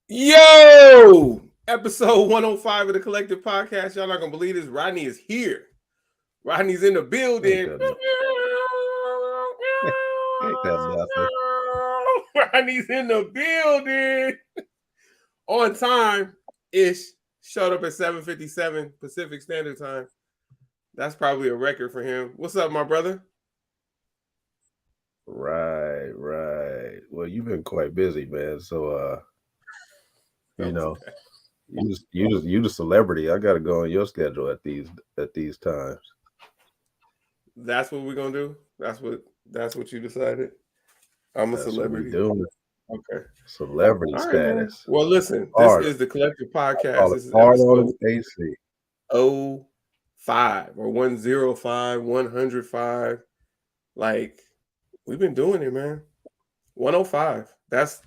Yo! Episode 105 of the Collective Podcast. Y'all not gonna believe this. Rodney is here. Rodney's in the building. Ain't that nothing? Rodney's in the building. On time ish. Showed up at 7:57 Pacific Standard Time. That's probably a record for him. What's up, my brother? Right. Well, you've been quite busy, man. So you the celebrity. I gotta go on your schedule at these times. That's what we're gonna do. That's what you decided. I'm a celebrity. What we doing. Okay. Celebrity All right, status. man. Well, listen, this is the Collective Podcast. This is episode AC 05 or 105, 105. Like, we've been doing it, man. 105. That's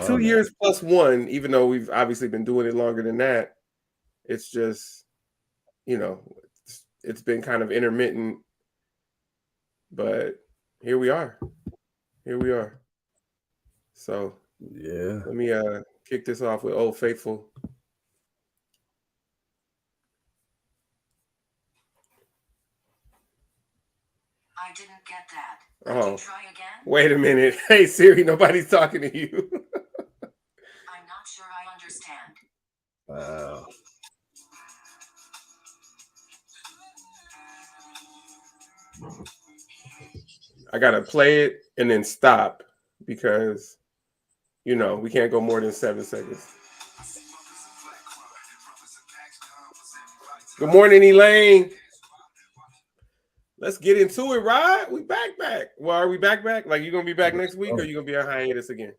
2 years plus one, even though we've obviously been doing it longer than that. It's just, it's been kind of intermittent. But here we are. So yeah, let me kick this off with Old Faithful. I didn't get that. Oh, try again? Wait a minute. Hey Siri, nobody's talking to you. I'm not sure I understand. Wow. I gotta play it and then stop because we can't go more than 7 seconds. Good morning, Elaine. Let's get into it, Rod. We back. Well, are we back? Like, you gonna be back next week, or you gonna be on hiatus again?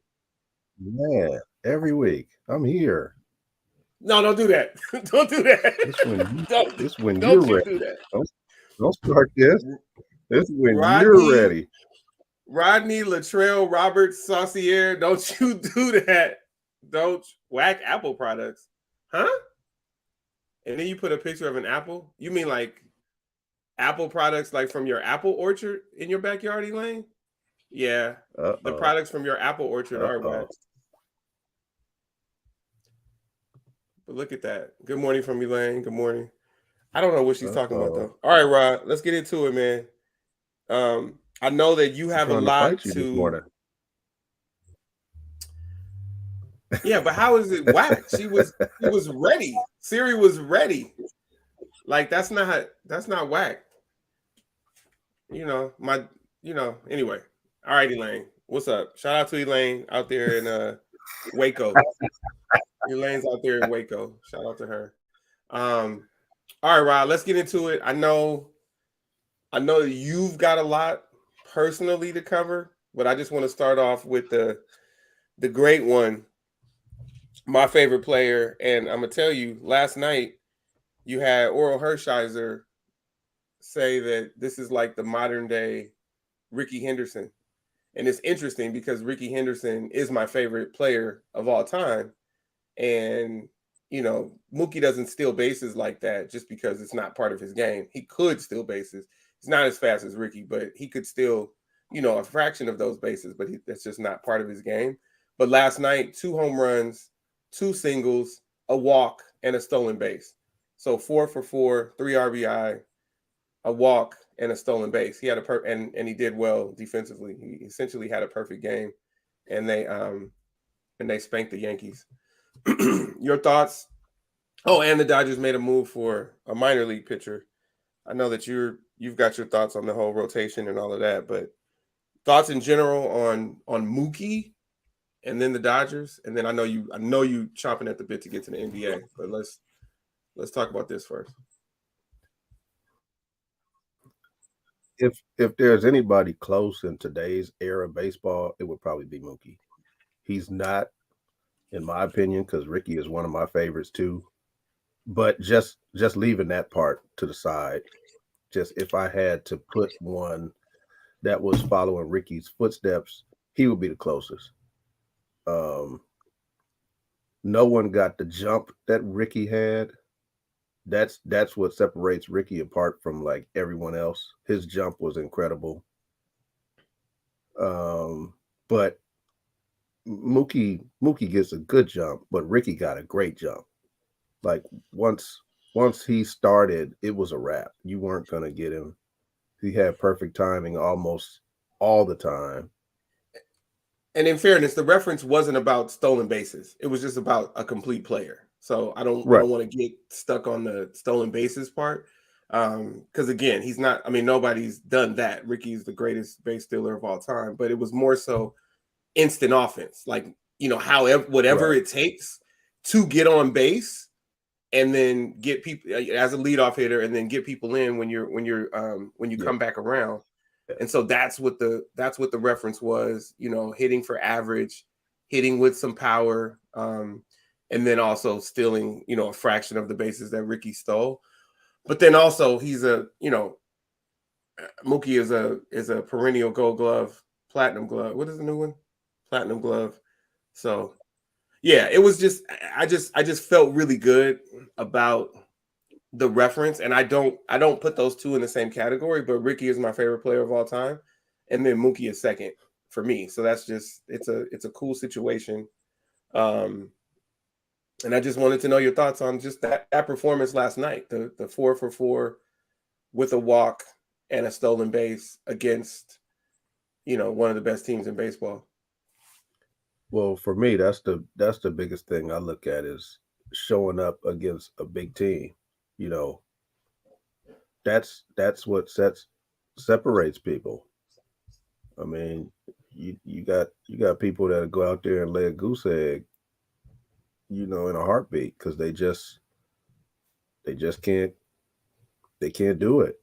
Yeah, every week. I'm here. No, don't do that. Don't do that. This when you're ready. Do that. Don't start this. This is when you're ready. Rodney, Latrell, Roberts, Saucier, don't you do that. Don't whack Apple products. Huh? And then you put a picture of an apple? You mean like Apple products like from your apple orchard in your backyard, Elaine? Yeah. The products from your apple orchard are whack. But look at that. Good morning from Elaine. Good morning. I don't know what she's talking about, though. All right, Rod, let's get into it, man. I know that you have a lot to. Yeah, but how is it whack? She was ready. Siri was ready. Like, that's not whack. Anyway. All right, Elaine. What's up? Shout out to Elaine out there in Waco. Elaine's out there in Waco. Shout out to her. All right, Rod, let's get into it. I know that you've got a lot personally to cover, but I just want to start off with the great one, my favorite player. And I'm going to tell you, last night you had Oral Hershiser say that this is like the modern day Rickey Henderson. And it's interesting because Rickey Henderson is my favorite player of all time. And Mookie doesn't steal bases like that just because it's not part of his game. He could steal bases. He's not as fast as Rickey, but he could steal, a fraction of those bases, but that's just not part of his game. But last night, 2 home runs, 2 singles, a walk, and a stolen base. So 4 for 4, 3 RBI, a walk, and a stolen base. He had and he did well defensively. He essentially had a perfect game, and they spanked the Yankees. Your thoughts? Oh, and the Dodgers made a move for a minor league pitcher. I know that you've got your thoughts on the whole rotation and all of that, but thoughts in general on Mookie and then the Dodgers, and then I know you chomping at the bit to get to the NBA, but let's talk about this first. If there's anybody close in today's era of baseball, it would probably be Mookie. He's not, in my opinion, because Rickey is one of my favorites too. But just leaving that part to the side, just if I had to put one that was following Rickey's footsteps, he would be the closest. No one got the jump that Rickey had. That's what separates Rickey apart from like everyone else. His jump was incredible. But Mookie gets a good jump, but Ricky got a great jump. Like once he started, it was a wrap. You weren't gonna get him. He had perfect timing almost all the time. And in fairness, the reference wasn't about stolen bases. It was just about a complete player. So I don't Right. want to get stuck on the stolen bases part. Because again, he's not, I mean, nobody's done that. Ricky's the greatest base stealer of all time, but it was more so instant offense. Like, however, whatever Right. it takes to get on base and then get people as a leadoff hitter and then get people in when you Yeah. come back around. Yeah. And so that's what the reference was, hitting for average, hitting with some power, and then also stealing, a fraction of the bases that Ricky stole. But then also he's Mookie is a perennial Gold Glove, Platinum Glove. What is the new one? Platinum Glove. So yeah, it was just I just felt really good about the reference, and I don't put those two in the same category, but Ricky is my favorite player of all time, and then Mookie is second for me. So that's just it's a cool situation. And I just wanted to know your thoughts on just that performance last night, the 4 for 4 with a walk and a stolen base against one of the best teams in baseball. Well, for me, that's the biggest thing I look at is showing up against a big team. You know, that's what separates people. I mean, you got people that go out there and lay a goose egg, in a heartbeat because they just can't do it.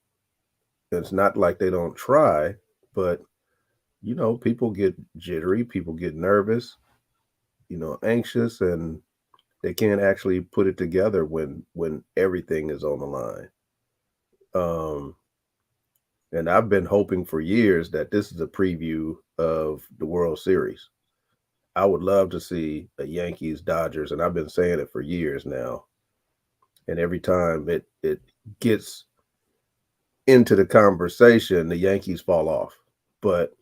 And it's not like they don't try, but people get jittery, people get nervous, anxious, and they can't actually put it together when everything is on the line. Um, and I've been hoping for years that this is a preview of the World Series. I would love to see a Yankees Dodgers, and I've been saying it for years now. And every time it gets into the conversation, the Yankees fall off. But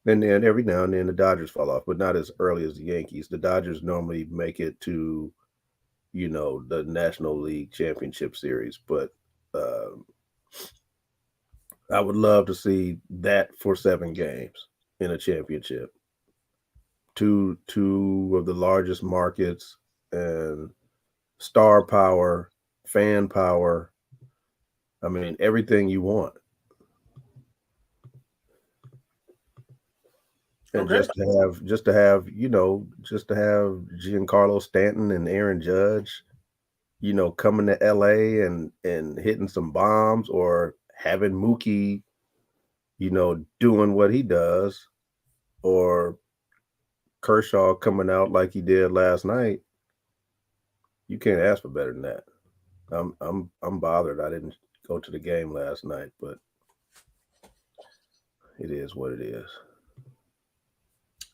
and then every now and then the Dodgers fall off, but not as early as the Yankees. The Dodgers normally make it to, the National League Championship Series. But um, I would love to see that for 7 games in a championship. Two of the largest markets and star power, fan power. I mean, everything you want. And Okay. just to have Giancarlo Stanton and Aaron Judge, coming to LA and hitting some bombs, or having Mookie, doing what he does, or Kershaw coming out like he did last night. You can't ask for better than that. I'm bothered I didn't go to the game last night, but it is what it is.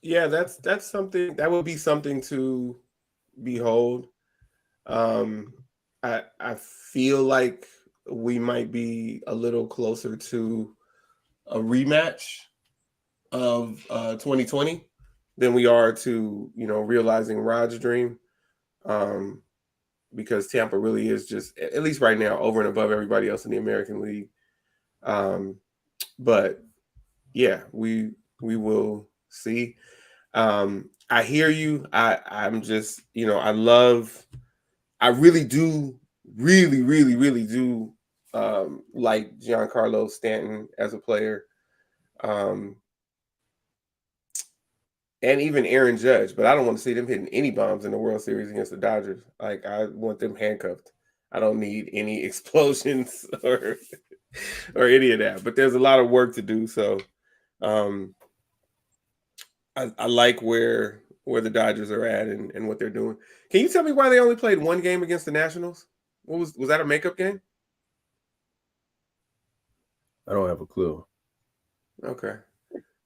Yeah, that's something that would be something to behold. Um, I feel like we might be a little closer to a rematch of 2020 than we are to realizing Rod's dream. Um, because Tampa really is just, at least right now, over and above everybody else in the American League. Um, but yeah, we will see. I hear you. I'm just, I really do, really, really, really do like Giancarlo Stanton as a player. Um, and even Aaron Judge, but I don't want to see them hitting any bombs in the World Series against the Dodgers. Like I want them handcuffed. I don't need any explosions or any of that. But there's a lot of work to do. So um, I like where the Dodgers are at and what they're doing. Can you tell me why they only played one game against the Nationals? What was that a makeup game? I don't have a clue. Okay,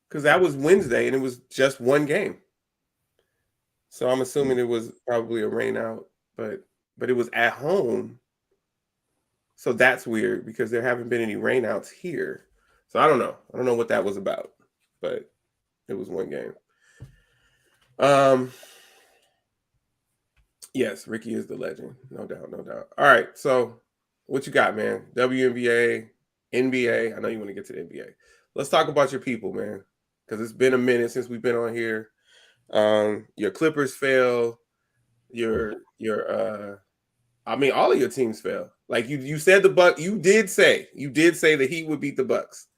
because that was Wednesday and it was just one game. So I'm assuming it was probably a rain out, but it was at home. So that's weird because there haven't been any rainouts here. So I don't know. I don't know what that was about, but it was one game. Yes, Ricky is the legend. No doubt, no doubt. All right, so what you got, man? WNBA, NBA. I know you want to get to the NBA. Let's talk about your people, man, because it's been a minute since we've been on here. Your Clippers fell. Your I mean, all of your teams fell. Like you said you did say the Heat would beat the Bucks.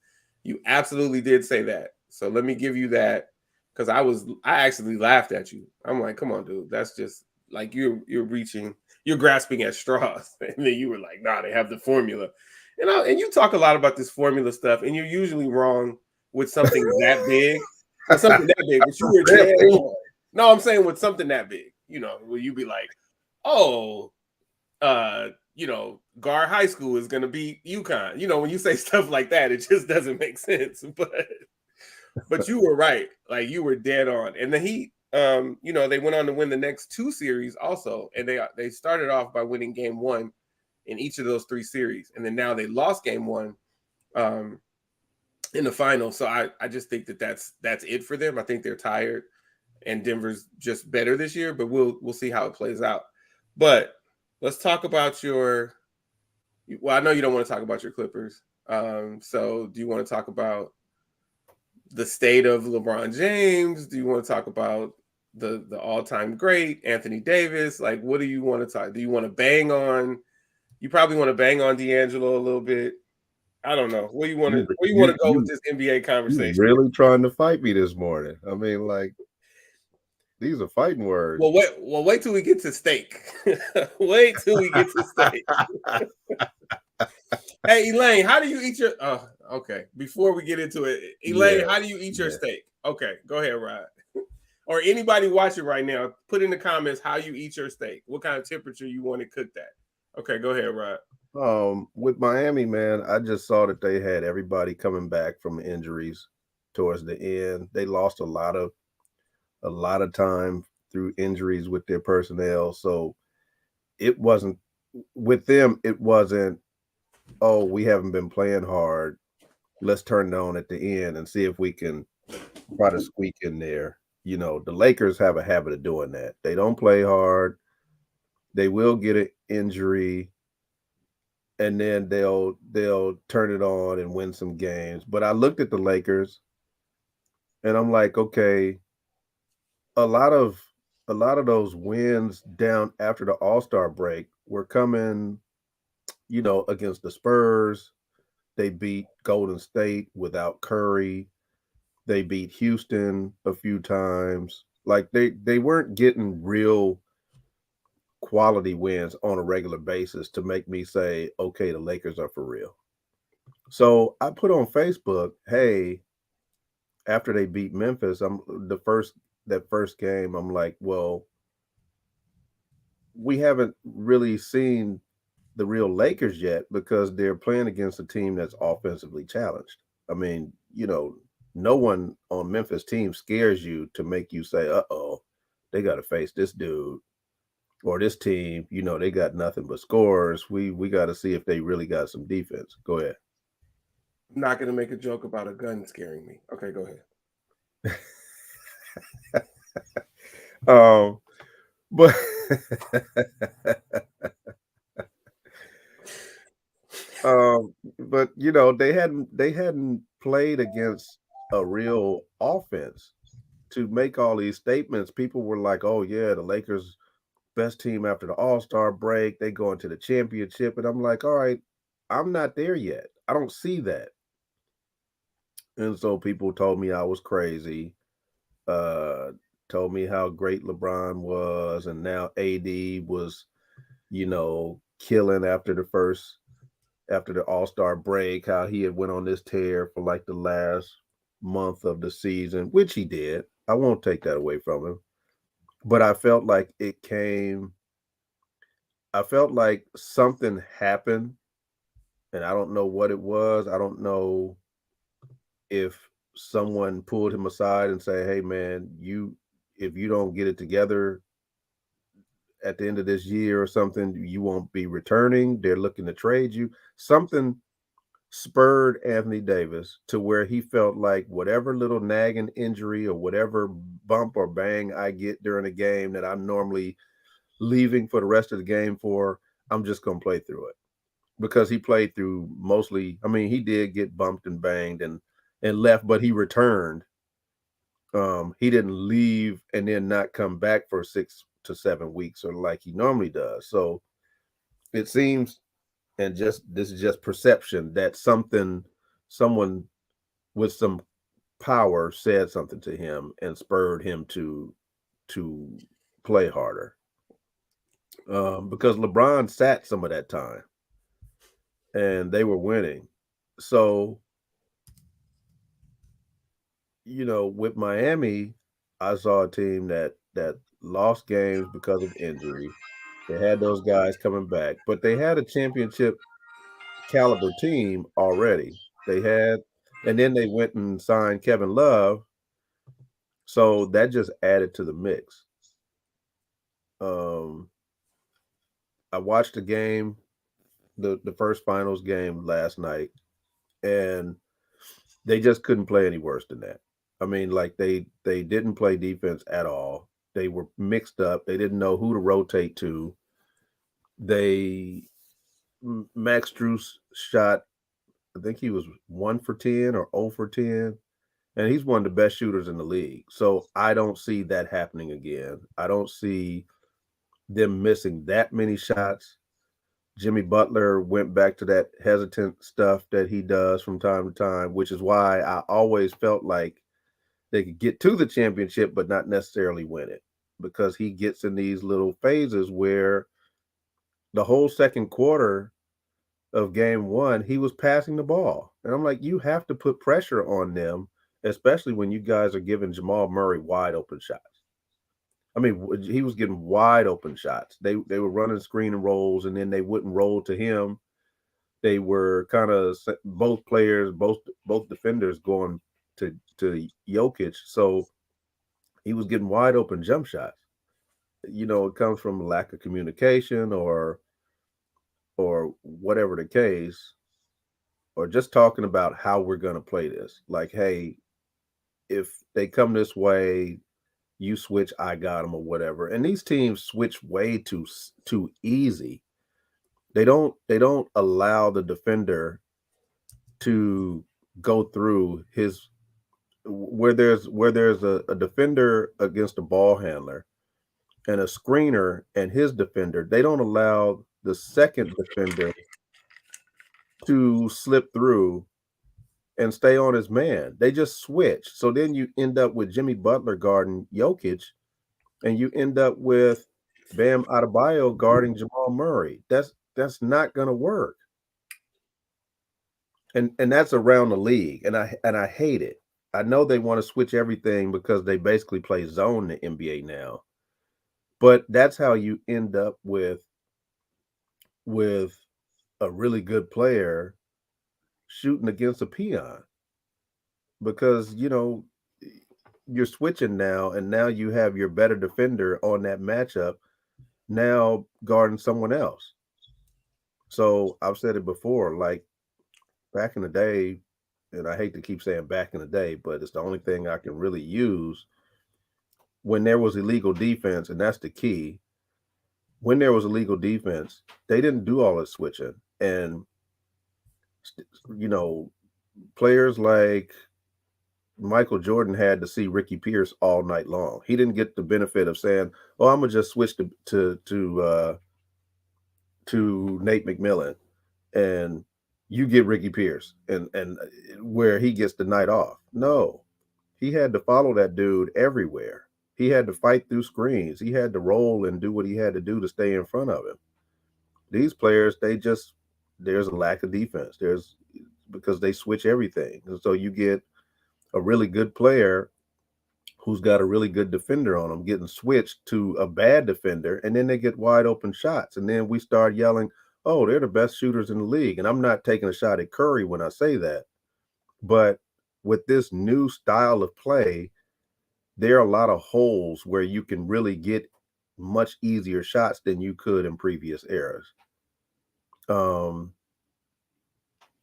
You absolutely did say that. So let me give you that because I actually laughed at you. I'm like, come on, dude. That's just like you're grasping at straws. And then you were like, nah, they have the formula. And you talk a lot about this formula stuff, and you're usually wrong with something that big. With something that big, but you were dead on. No, I'm saying with something that big, where you be like, oh, Gar High School is going to beat UConn. When you say stuff like that, it just doesn't make sense. But you were right. Like you were dead on. And the Heat, they went on to win the next 2 series also. And they started off by winning game 1 in each of those 3 series. And then now they lost game 1 in the final. So I just think that's it for them. I think they're tired and Denver's just better this year, but we'll see how it plays out. But let's talk about I know you don't want to talk about your Clippers. So do you want to talk about the state of LeBron James? Do you want to talk about the all-time great Anthony Davis? Like, what do you want to talk? Do you want to bang on? You probably want to bang on D'Angelo a little bit. I don't know. Where you want to go with this NBA conversation? You're really trying to fight me this morning. I mean, like, these are fighting words. Well, wait till we get to steak. Wait till we get to steak. Hey, Elaine, how do you eat your? Oh, okay. Before we get into it, Elaine, how do you eat your steak? Okay, go ahead, Rod. Or anybody watching right now, put in the comments how you eat your steak. What kind of temperature you want to cook that? Okay, go ahead, Rod. With Miami, man, I just saw that they had everybody coming back from injuries towards the end. They lost a lot of time through injuries with their personnel. So it wasn't with them. It wasn't, oh, we haven't been playing hard. Let's turn it on at the end and see if we can try to squeak in there. The Lakers have a habit of doing that. They don't play hard. They will get an injury and then they'll turn it on and win some games. But I looked at the Lakers and I'm like, okay, a lot of those wins down after the All-Star break were coming, against the Spurs. They beat Golden State without Curry. They beat Houston a few times. Like they weren't getting real quality wins on a regular basis to make me say, okay, the Lakers are for real. So I put on Facebook, hey, after they beat Memphis, that first game, I'm like, well, we haven't really seen the real Lakers yet because they're playing against a team that's offensively challenged. I mean, no one on Memphis team scares you to make you say, uh-oh, they got to face this dude or this team. They got nothing but scores. We got to see if they really got some defense. Go ahead. I'm not going to make a joke about a gun scaring me. Okay, go ahead. But but they hadn't played against a real offense to make all these statements. People were like, oh yeah, the Lakers best team after the All-Star break, they go into the championship. And I'm like, all right, I'm not there yet. I don't see that. And so people told me I was crazy, told me how great LeBron was, and now AD was, killing after the All-Star break, how he had went on this tear for like the last month of the season, which he did. I won't take that away from him. But I felt like something happened, and I don't know what it was. I don't know if someone pulled him aside and say, hey man, if you don't get it together at the end of this year or something, you won't be returning. They're looking to trade you. Something spurred Anthony Davis to where he felt like whatever little nagging injury or whatever bump or bang I get during a game that I'm normally leaving for the rest of the game for, I'm just going to play through it. Because he played through mostly, I mean, he did get bumped and banged and left, but he returned. He didn't leave and then not come back for 6 to 7 weeks or like he normally does. So it seems, and just this is just perception, that someone with some power said something to him and spurred him to play harder. Because LeBron sat some of that time and they were winning. So, with Miami, I saw a team that lost games because of injury. They had those guys coming back, but they had a championship caliber team already. They had, and then they went and signed Kevin Love, so that just added to the mix. Um, I watched the game, the first finals game last night, and they just couldn't play any worse than that. I mean, like they didn't play defense at all. They were mixed up. They didn't know who to rotate to. They Max Struess shot, I think he was 1 for 10 or 0 for 10, and he's one of the best shooters in the league. So I don't see that happening again. I don't see them missing that many shots. Jimmy Butler went back to that hesitant stuff that he does from time to time, which is why I always felt like they could get to the championship, but not necessarily win it, because he gets in these little phases where the whole second quarter of game one, he was passing the ball. And I'm like, you have to put pressure on them, especially when you guys are giving Jamal Murray wide open shots. I mean, he was getting wide open shots. They were running screen and rolls, and then they wouldn't roll to him. They were kind of both players, both defenders going to Jokic. So he was getting wide open jump shots. It comes from lack of communication or whatever the case, or just talking about how we're going to play this. Like, hey, if they come this way, you switch, I got them, or whatever. And these teams switch way too easy. They don't allow the defender to go through his where there's a defender against a ball handler and a screener and his defender. They don't allow the second defender to slip through and stay on his man. They just switch. So then you end up with Jimmy Butler guarding Jokic, and you end up with Bam Adebayo guarding Jamal Murray. That's not going to work. And that's around the league, and I hate it. I know they want to switch everything because they basically play zone in the NBA now. But that's how you end up with a really good player shooting against a peon, because you're switching now, and now you have your better defender on that matchup now guarding someone else. So I've said it before, like back in the day, and I hate to keep saying back in the day, but it's the only thing I can really use. When there was illegal defense, and that's the key, when there was illegal defense, they didn't do all this switching. And players like Michael Jordan had to see Ricky Pierce all night long. He didn't get the benefit of saying, "Oh, I'm gonna just switch to Nate McMillan, and you get Ricky Pierce, and where he gets the night off." No, he had to follow that dude everywhere. He had to fight through screens. He had to roll and do what he had to do to stay in front of him. These players, there's a lack of defense. Because they switch everything, and so you get a really good player who's got a really good defender on them getting switched to a bad defender, and then they get wide open shots, and then we start yelling, "Oh, they're the best shooters in the league." And I'm not taking a shot at Curry when I say that, but with this new style of play, there are a lot of holes where you can really get much easier shots than you could in previous eras.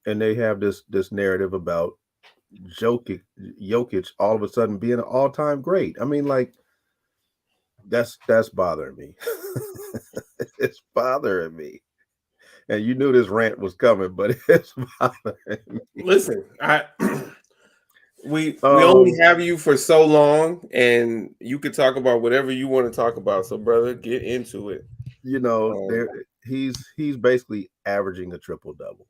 and they have this narrative about Jokic all of a sudden being an all-time great. I mean, like that's bothering me. It's bothering me. And you knew this rant was coming, but it's bothering me. Listen, we only Um, have you for so long, and you could talk about whatever you want to talk about. So, brother, get into it. there Um, he's basically averaging a triple double.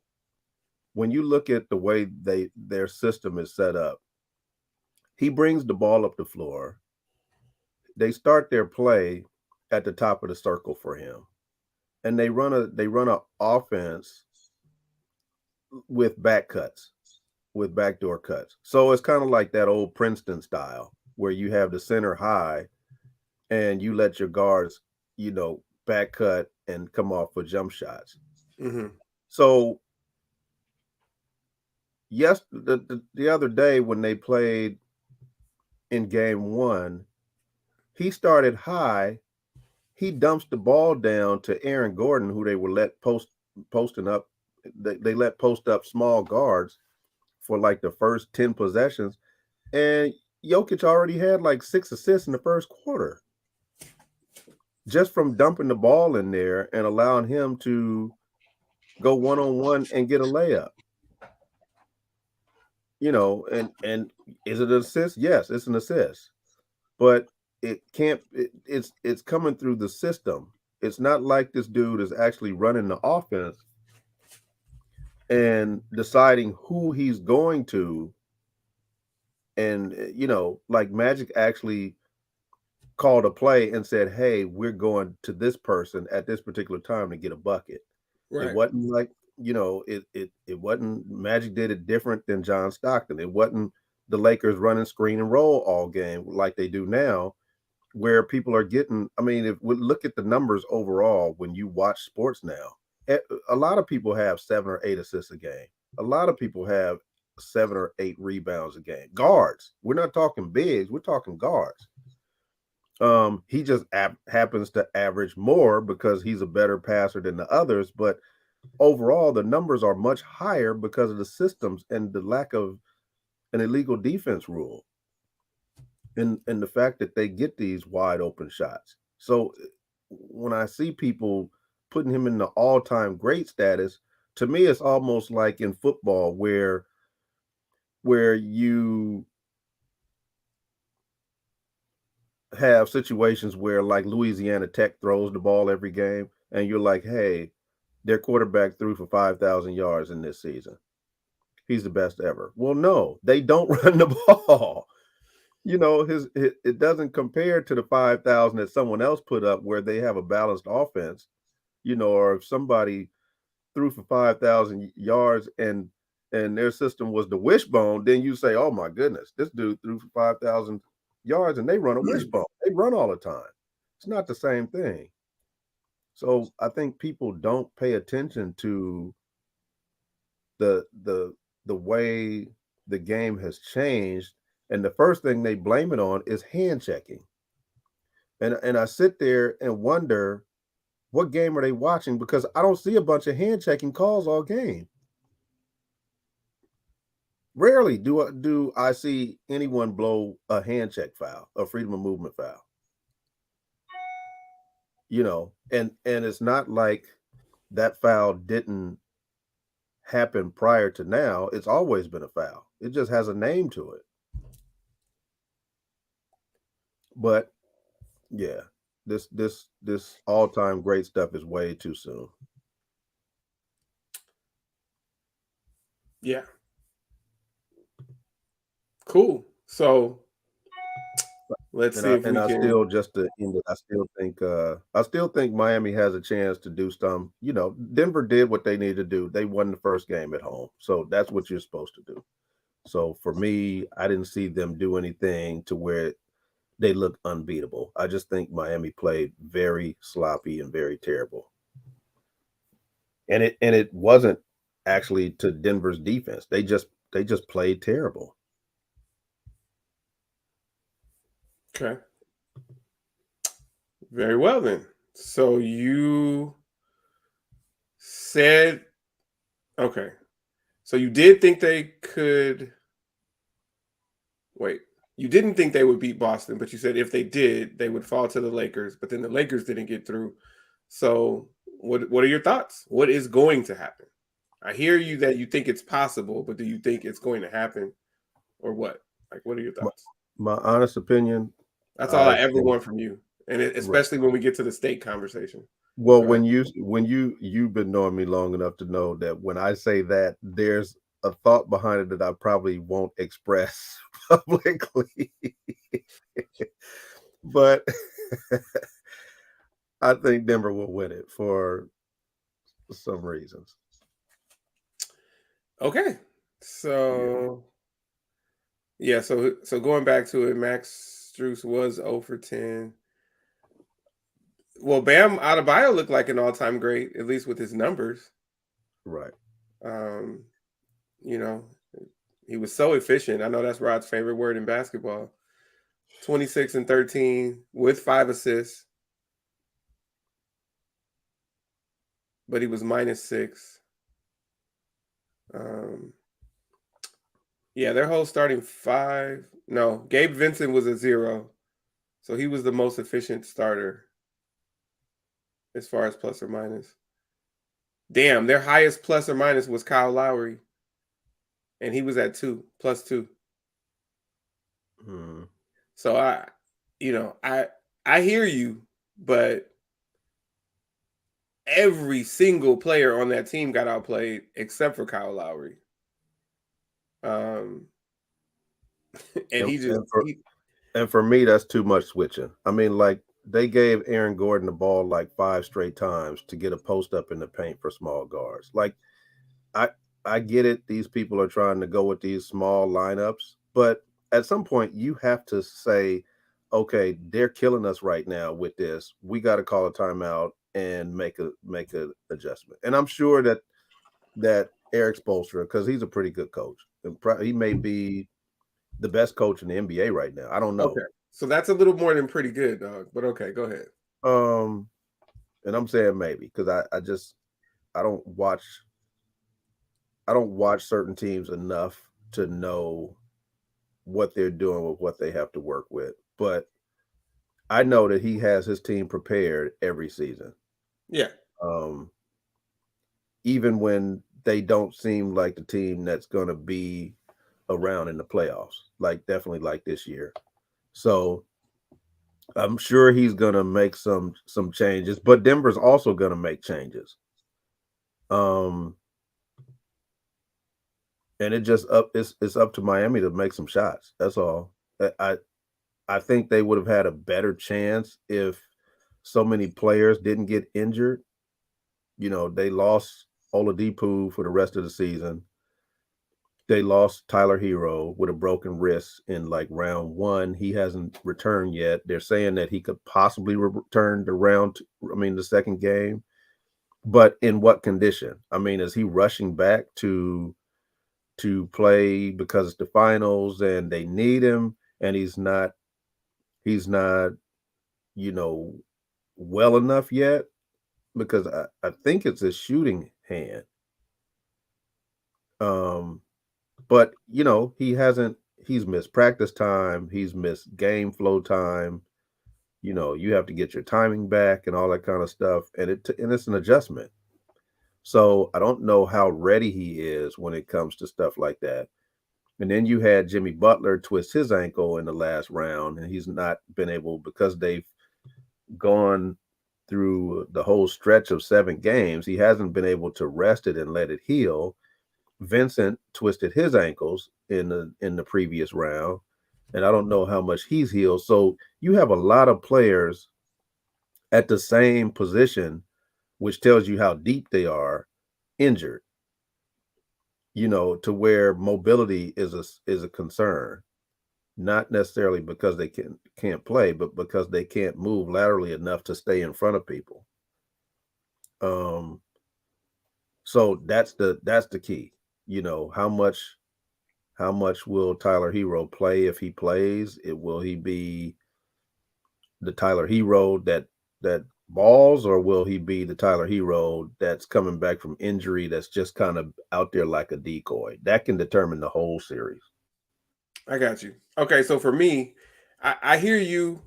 When you look at the way their system is set up, he brings the ball up the floor. They start their play at the top of the circle for him, and they run a offense with back cuts, with backdoor cuts. So it's kind of like that old Princeton style where you have the center high and you let your guards, back cut and come off for jump shots. mhm. So yes, the other day when they played in game one, he started high. He dumps the ball down to Aaron Gordon, who they were posting up. They let post up small guards for like the first 10 possessions. And Jokic already had like 6 assists in the first quarter just from dumping the ball in there and allowing him to go one on one and get a layup. And is it an assist? Yes, it's an assist. But it can't it's coming through the system. It's not like this dude is actually running the offense and deciding who he's going to. And like Magic actually called a play and said, "Hey, we're going to this person at this particular time to get a bucket." It Right. wasn't like, it wasn't Magic did it different than John Stockton. It wasn't the Lakers running screen and roll all game like they do now, where people are getting. I mean, if we look at the numbers overall when you watch sports now, a lot of people have 7 or 8 assists a game. A lot of people have 7 or 8 rebounds a game. Guards. We're not talking bigs. We're talking guards. He just happens to average more because he's a better passer than the others, but overall the numbers are much higher because of the systems and the lack of an illegal defense rule and the fact that they get these wide open shots. So when I see people putting him in the all-time great status, to me it's almost like in football where you have situations where like Louisiana Tech throws the ball every game and you're like, hey, their quarterback threw for 5,000 yards in this season. He's the best ever. Well, no, they don't run the ball. It doesn't compare to the 5,000 that someone else put up where they have a balanced offense, or if somebody threw for 5,000 yards and their system was the wishbone, then you say, oh my goodness, this dude threw for 5,000 yards and they run a wishbone. They run all the time. It's not the same thing. So I think people don't pay attention to the the the way the game has changed, and the first thing they blame it on is hand checking. And I sit there and wonder what game are they watching because I don't see a bunch of hand checking calls all game. Rarely do I see anyone blow a hand check foul, a freedom of movement foul. And it's not like that foul didn't happen prior to now. It's always been a foul. It just has a name to it. But yeah, this all-time great stuff is way too soon. Yeah. Cool. So let's And see I if and we I can. still just to end it, I still think Miami has a chance to do some. Denver did what they needed to do. They won the first game at home. So that's what you're supposed to do. So for me, I didn't see them do anything to where they look unbeatable. I just think Miami played very sloppy and very terrible. And it wasn't actually to Denver's defense. They just played terrible. Okay. Very well then. So you said okay. So you did think they could wait. You didn't think they would beat Boston, but you said if they did, they would fall to the Lakers. But then the Lakers didn't get through. So what are your thoughts? What is going to happen? I hear you that you think it's possible, but do you think it's going to happen, or what? Like, what are your My, thoughts? my honest opinion, That's all I I ever think want from you, and right. especially when we get to the state conversation. Well, Go ahead. you've been knowing me long enough to know that when I say that, there's a thought behind it that I probably won't express publicly. But I think Denver will win it for some reasons. Okay, Yeah, so yeah, so going back to it, Max Struess was 0 for 10. Well, Bam Adebayo looked like an all-time great, at least with his numbers. right. Um, you know, he was so efficient. I know that's Rod's favorite word in basketball. 26 and 13 with 5 assists, but he was -6. Um, yeah, their whole starting five. No, Gabe Vincent was a 0. So he was the most efficient starter as far as plus or minus. Damn, their highest plus or minus was Kyle Lowry, and he was at 2, +2. Hmm. So I hear you, but every single player on that team got outplayed except for Kyle Lowry. Um, and And, he just and for and for me, that's too much switching. I mean, like they gave Aaron Gordon the ball like 5 straight times to get a post up in the paint for small guards. Like I I get it. These people are trying to go with these small lineups, but at some point you have to say, okay, they're killing us right now with this. We got to call a timeout and make a adjustment. And I'm sure that Eric Spoelstra, because he's a pretty good coach, and he may be the best coach in the NBA right now. I don't okay. know. So that's a little more than pretty good, dog. But okay, go ahead. Um, and I'm saying maybe because I don't watch I don't watch certain teams enough to know what they're doing with what they have to work with. But I know that he has his team prepared every season. Yeah. Um, even when they don't seem like the team that's going to be around in the playoffs, like definitely like this year. So I'm sure he's going to make some changes, but Denver's also going to make changes. Um, and it's up to Miami to make some shots. That's all. I think they would have had a better chance if so many players didn't get injured. You know, they lost Oladipo for the rest of the season. They lost Tyler Hero with a broken wrist in like round one. He hasn't returned yet. They're saying that he could possibly return to the second game. But in what condition? I mean, is he rushing back to play because it's the finals and they need him and he's not, you know, well enough yet? Because I think it's his shooting hand. Um, but he's missed practice time, he's missed game flow time. You know, you have to get your timing back and all that kind of stuff. And it's an adjustment. So I don't know how ready he is when it comes to stuff like that. And then you had Jimmy Butler twist his ankle in the last round, and he's not been able because they've gone through the whole stretch of 7 games. He hasn't been able to rest it and let it heal. Vincent twisted his ankles in the previous round, and I don't know how much he's healed. So you have a lot of players at the same position, which tells you how deep they are injured. You know, to where mobility is a concern, not necessarily because they can't play, but because they can't move laterally enough to stay in front of people. Um, so that's the key. You know, how much will Tyler Hero play if he plays? Will he be the Tyler Hero that balls, or will he be the Tyler Hero that's coming back from injury that's just kind of out there like a decoy? That can determine the whole series. I got you. Okay, so for me, I hear you.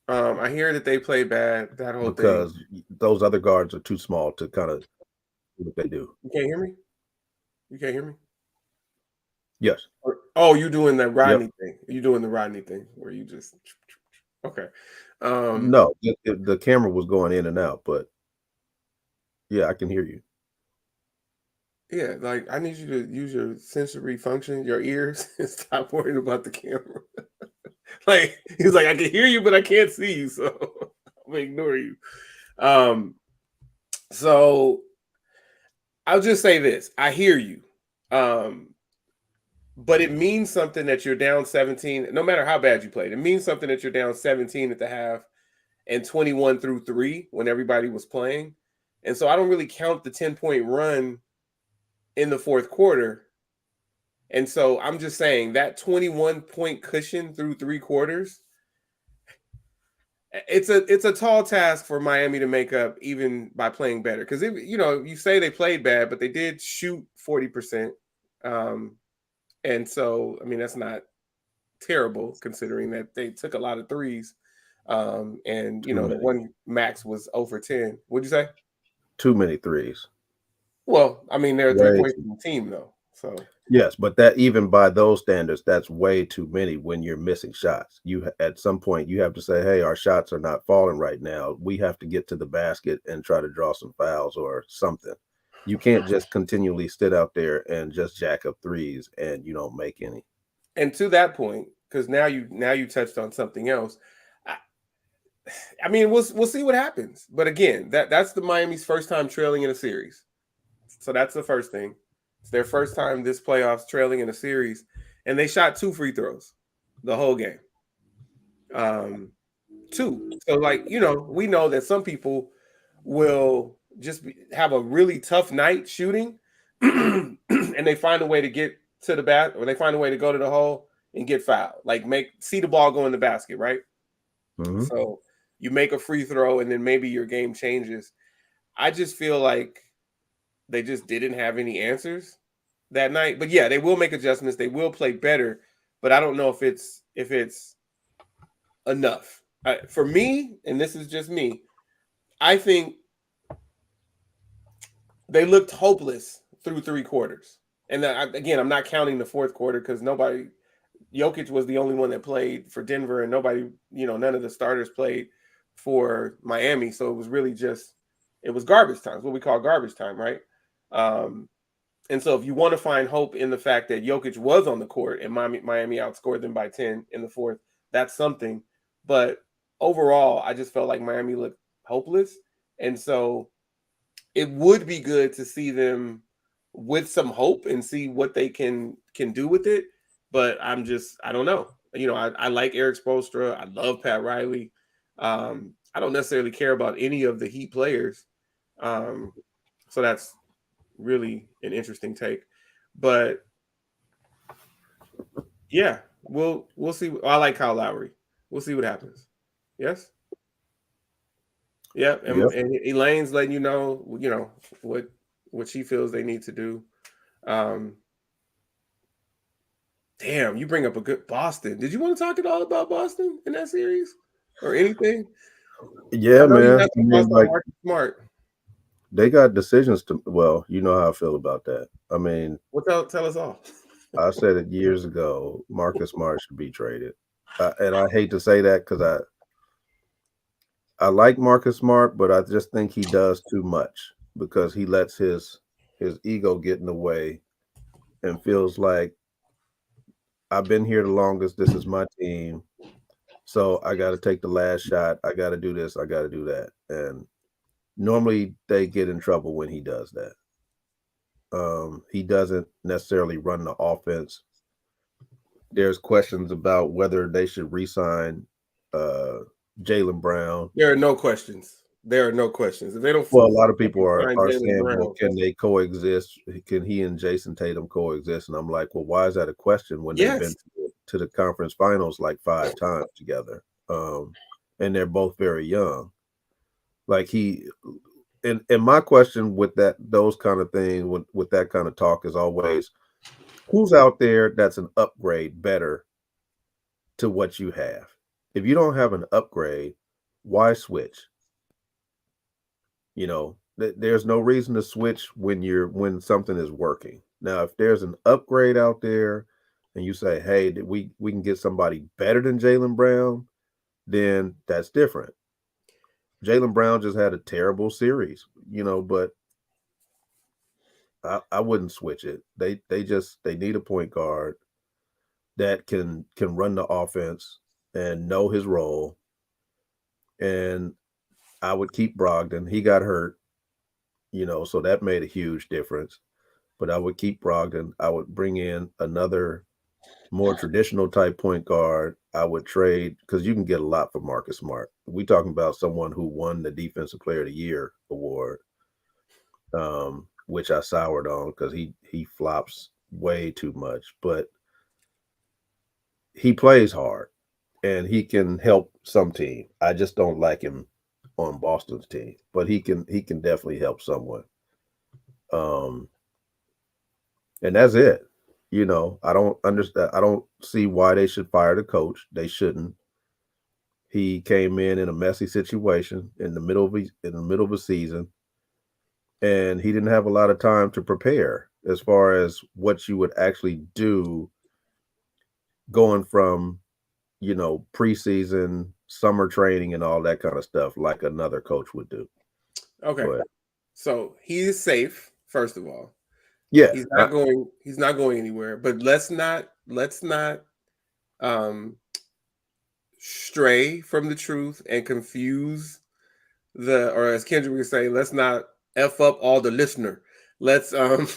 I hear that they play bad, that whole thing. Because those other guards are too small to kind of do what they do. You can't hear me? You can't hear me? Yes. Oh, you doing that Yep. Rodney thing. You doing the Rodney thing where you just okay. No, the camera was going in and out, but yeah, I can hear you. Yeah, like I need you to use your sensory function, your ears, and stop worrying about the camera. Like he's like, I can hear you, but I can't see you, so I'm gonna ignore you. Um, so I'll just say this: I hear you, but it means something that you're down 17. No matter how bad you played, it means something that you're down 17 at the half and 21 through 3 when everybody was playing. And so I don't really count the 10-point run in the fourth quarter. And so I'm just saying that 21-point cushion through 3 quarters, it's a tall task for Miami to make up even by playing better. Because you say they played bad, but they did shoot 40%. And so I mean that's not terrible considering that they took a lot of threes. And Too the many. one max was over 10. What'd you say? Too many threes. Well, I mean, they're Way 3 points too- from the team, though. So Yes, but that even by those standards, that's way too many when you're missing shots. At some point you have to say, "Hey, our shots are not falling right now. We have to get to the basket and try to draw some fouls or something." You can't just continually sit out there and just jack up threes and you don't make any. and to that point, because now you touched on something else. I, I mean, we'll see what happens. But again, that's the Miami's first time trailing in a series. So that's the first thing. It's their first time this playoffs trailing in a series, and they shot 2 free throws the whole game. Um, 2. So we know that some people will just have a really tough night shooting, and they find a way to get to the bat, or they find a way to go to the hole and get fouled. Like see the ball go in the basket, right? Mhm. So you make a free throw, and then maybe your game changes. I just feel like they just didn't have any answers that night. But yeah, they will make adjustments. They will play better, but I don't know if it's enough. For me, and this is just me, I think they looked hopeless through 3 quarters. And again, I'm not counting the fourth quarter because Jokic was the only one that played for Denver, and none of the starters played for Miami. So it was really it was garbage time. It's what we call garbage time, right? And so if you want to find hope in the fact that Jokic was on the court and Miami outscored them by 10 in the fourth, that's something. But overall, I just felt like Miami looked hopeless. And so it would be good to see them with some hope and see what they can do with it. But I don't know. I like Eric Spoelstra. I love Pat Riley. I don't necessarily care about any of the Heat players. So that's really an interesting take. But yeah, we'll see. I like Kyle Lowry. We'll see what happens. Yes. Yeah, Yep. and Elaine's letting you know what she feels they need to do. Damn, you bring up a good Boston. Did you want to talk at all about Boston in that series or anything? I Yeah, know you man. have I some mean, thoughts on like Marcus Smart. they got decisions to. Well, you know how I feel about that. I mean, Well, tell us all. I said it years ago. Marcus Smart should be traded, and I hate to say that because I like Marcus Smart, but I just think he does too much because he lets his ego get in the way and feels like I've been here the longest. This is my team. So I got to take the last shot. I got to do this. I got to do that. And normally they get in trouble when he does that. He doesn't necessarily run the offense. There's questions about whether they should re-sign Jaylen Brown. There are no questions. There are no questions. If they don't, Well, a lot of people sign are Jaylen saying, well, Brown. can they coexist? Can he and Jason Tatum coexist? And I'm like, well, why is that a question when they've been Yes. to the conference finals like 5 times together? And they're both very young. Like and my question with those kind of things, with that kind of talk is always, who's out there that's an upgrade better to what you have? If you don't have an upgrade, why switch? There's no reason to switch when something is working. Now, if there's an upgrade out there and you say, hey, we can get somebody better than Jaylen Brown, then that's different. Jaylen Brown just had a terrible series, but I wouldn't switch it. They need a point guard that can run the offense and know his role. And I would keep Brogdon. He got hurt, so that made a huge difference. But I would keep Brogdon. I would bring in another more traditional type point guard. I would trade, because you can get a lot for Marcus Smart. We talking about someone who won the Defensive Player of the Year award, which I soured on because he flops way too much. But he plays hard and he can help some team. I just don't like him on Boston's team, but he can definitely help someone. And that's it. I don't understand. I don't see why they should fire the coach. They shouldn't. He came in a messy situation in the middle of a season, and he didn't have a lot of time to prepare as far as what you would actually do going from, preseason, summer training, and all that kind of stuff like another coach would do. Okay. So he is safe, first of all. Yeah. He's not going anywhere. But let's not stray from the truth and confuse or as Kendrick would say, let's not F up all the listener. Let's fucked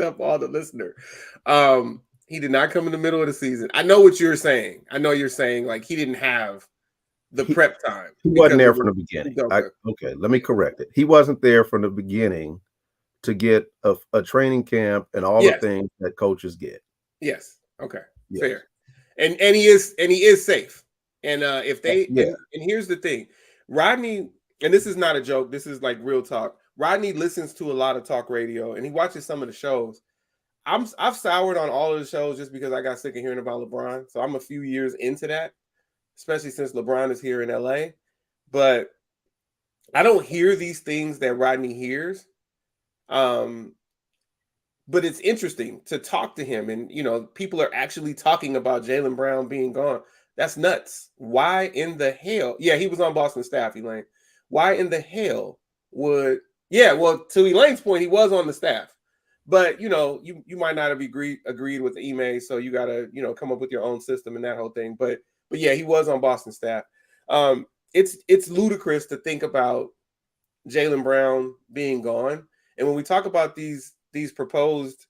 up all the listener. He did not come in the middle of the season. I know what you're saying. I know you're saying like he didn't have the prep time. He wasn't there from the beginning. Okay, let me correct it. He wasn't there from the beginning to get a training camp and all the things that coaches get. Yes. Okay. Yes. Fair. And he is safe. And if they and here's the thing, Rodney, and this is not a joke, this is like real talk. Rodney listens to a lot of talk radio and he watches some of the shows. I've soured on all of the shows just because I got sick of hearing about LeBron. So I'm a few years into that, especially since LeBron is here in LA. But I don't hear these things that Rodney hears. But it's interesting to talk to him, and people are actually talking about Jaylen Brown being gone. That's nuts. Why in the hell? Yeah, he was on Boston staff, Elaine. Why in the hell would? Yeah, well, to Elaine's point, he was on the staff, but you might not have agreed with the email, so you got to come up with your own system and that whole thing. But yeah, he was on Boston staff. It's ludicrous to think about Jaylen Brown being gone. And when we talk about these proposed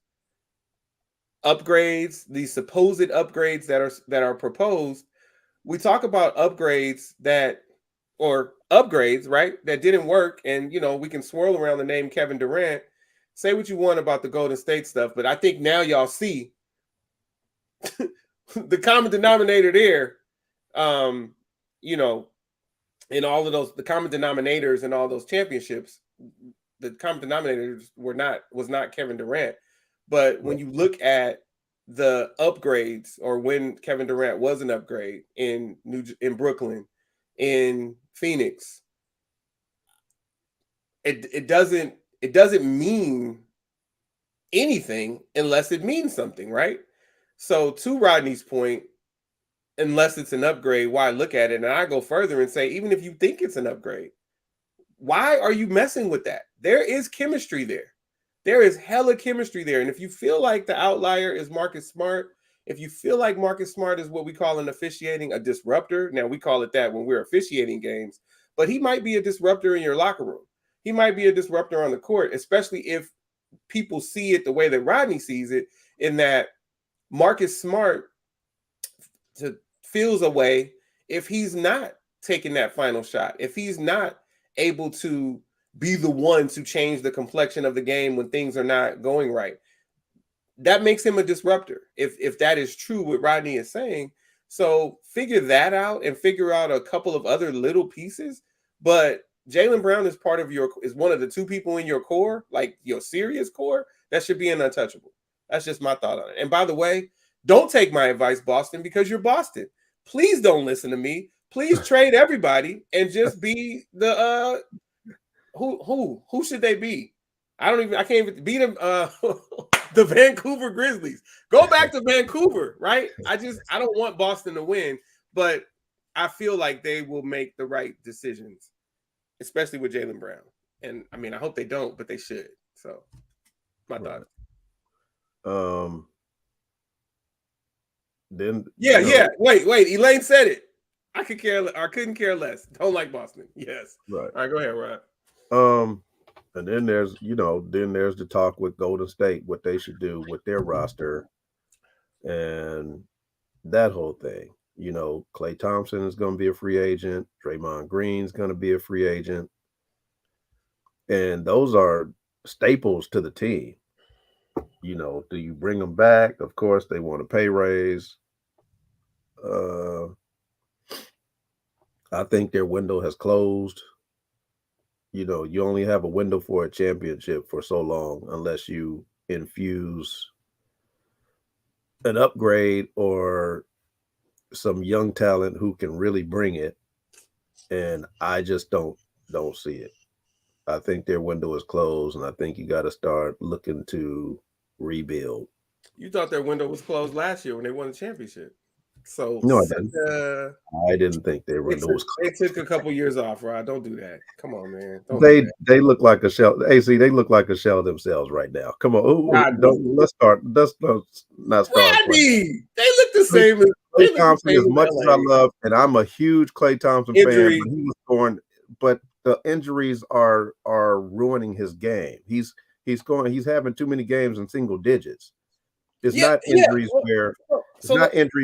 upgrades, these supposed upgrades that are proposed, we talk about upgrades right, that didn't work. And we can swirl around the name Kevin Durant, say what you want about the Golden State stuff, but I think now y'all see the common denominator there. In all of those, the common denominators and all those championships, the common denominators was not Kevin Durant. But when you look at the upgrades, or when Kevin Durant was an upgrade in Brooklyn, in Phoenix, it doesn't mean anything unless it means something, right? So to Rodney's point, unless it's an upgrade, why look at it? And I go further and say, even if you think it's an upgrade, why are you messing with that? There is chemistry there. There is hella chemistry there. And if you feel like the outlier is Marcus Smart, if you feel like Marcus Smart is what we call a disruptor. Now, we call it that when we're officiating games, but he might be a disruptor in your locker room. He might be a disruptor on the court, especially if people see it the way that Rodney sees it, in that Marcus Smart feels a way if he's not taking that final shot, if he's not able to be the one to change the complexion of the game when things are not going right. That makes him a disruptor, if that is true what Rodney is saying. So figure that out and figure out a couple of other little pieces. But Jaylen Brown is one of the two people in your core, like your serious core, that should be an untouchable. That's just my thought on it. And by the way, don't take my advice, Boston, because you're Boston. Please don't listen to me. Please trade everybody and just be the who should they be? I can't even beat them. The Vancouver Grizzlies. Go back to Vancouver, right? I don't want Boston to win, but I feel like they will make the right decisions, especially with Jaylen Brown. And I mean, I hope they don't, but they should. So my thought. Then yeah. Wait. Elaine said it. I couldn't care less. Don't like Boston. Yes. Right. All right, go ahead, Rod. And then there's the talk with Golden State, what they should do with their roster and that whole thing. Klay Thompson is going to be a free agent. Draymond Green's going to be a free agent. And those are staples to the team. Do you bring them back? Of course, they want a pay raise. I think their window has closed. You only have a window for a championship for so long unless you infuse an upgrade or some young talent who can really bring it. And I just don't see it. I think their window is closed, and I think you got to start looking to rebuild. You thought their window was closed last year when they won the championship. So no, I didn't think their window was closed. They took a couple years off, Rod. Don't do that. Come on, man. They look like a shell. AC, they look like a shell themselves right now. Come on, let's not start. Rodney, they look the same. Klay Thompson, as much as I love, and I'm a huge Klay Thompson fan, but he was scoring. But the injuries are ruining his game. He's having too many games in single digits. It's not injuries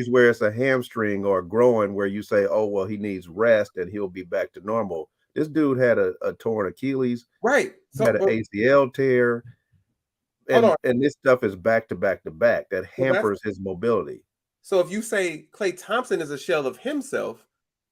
where it's a hamstring or a groin where you say, oh, well, he needs rest and he'll be back to normal. This dude had a torn Achilles. Right. He had an ACL tear. And this stuff is back to back to back. That hampers his mobility. So if you say Klay Thompson is a shell of himself,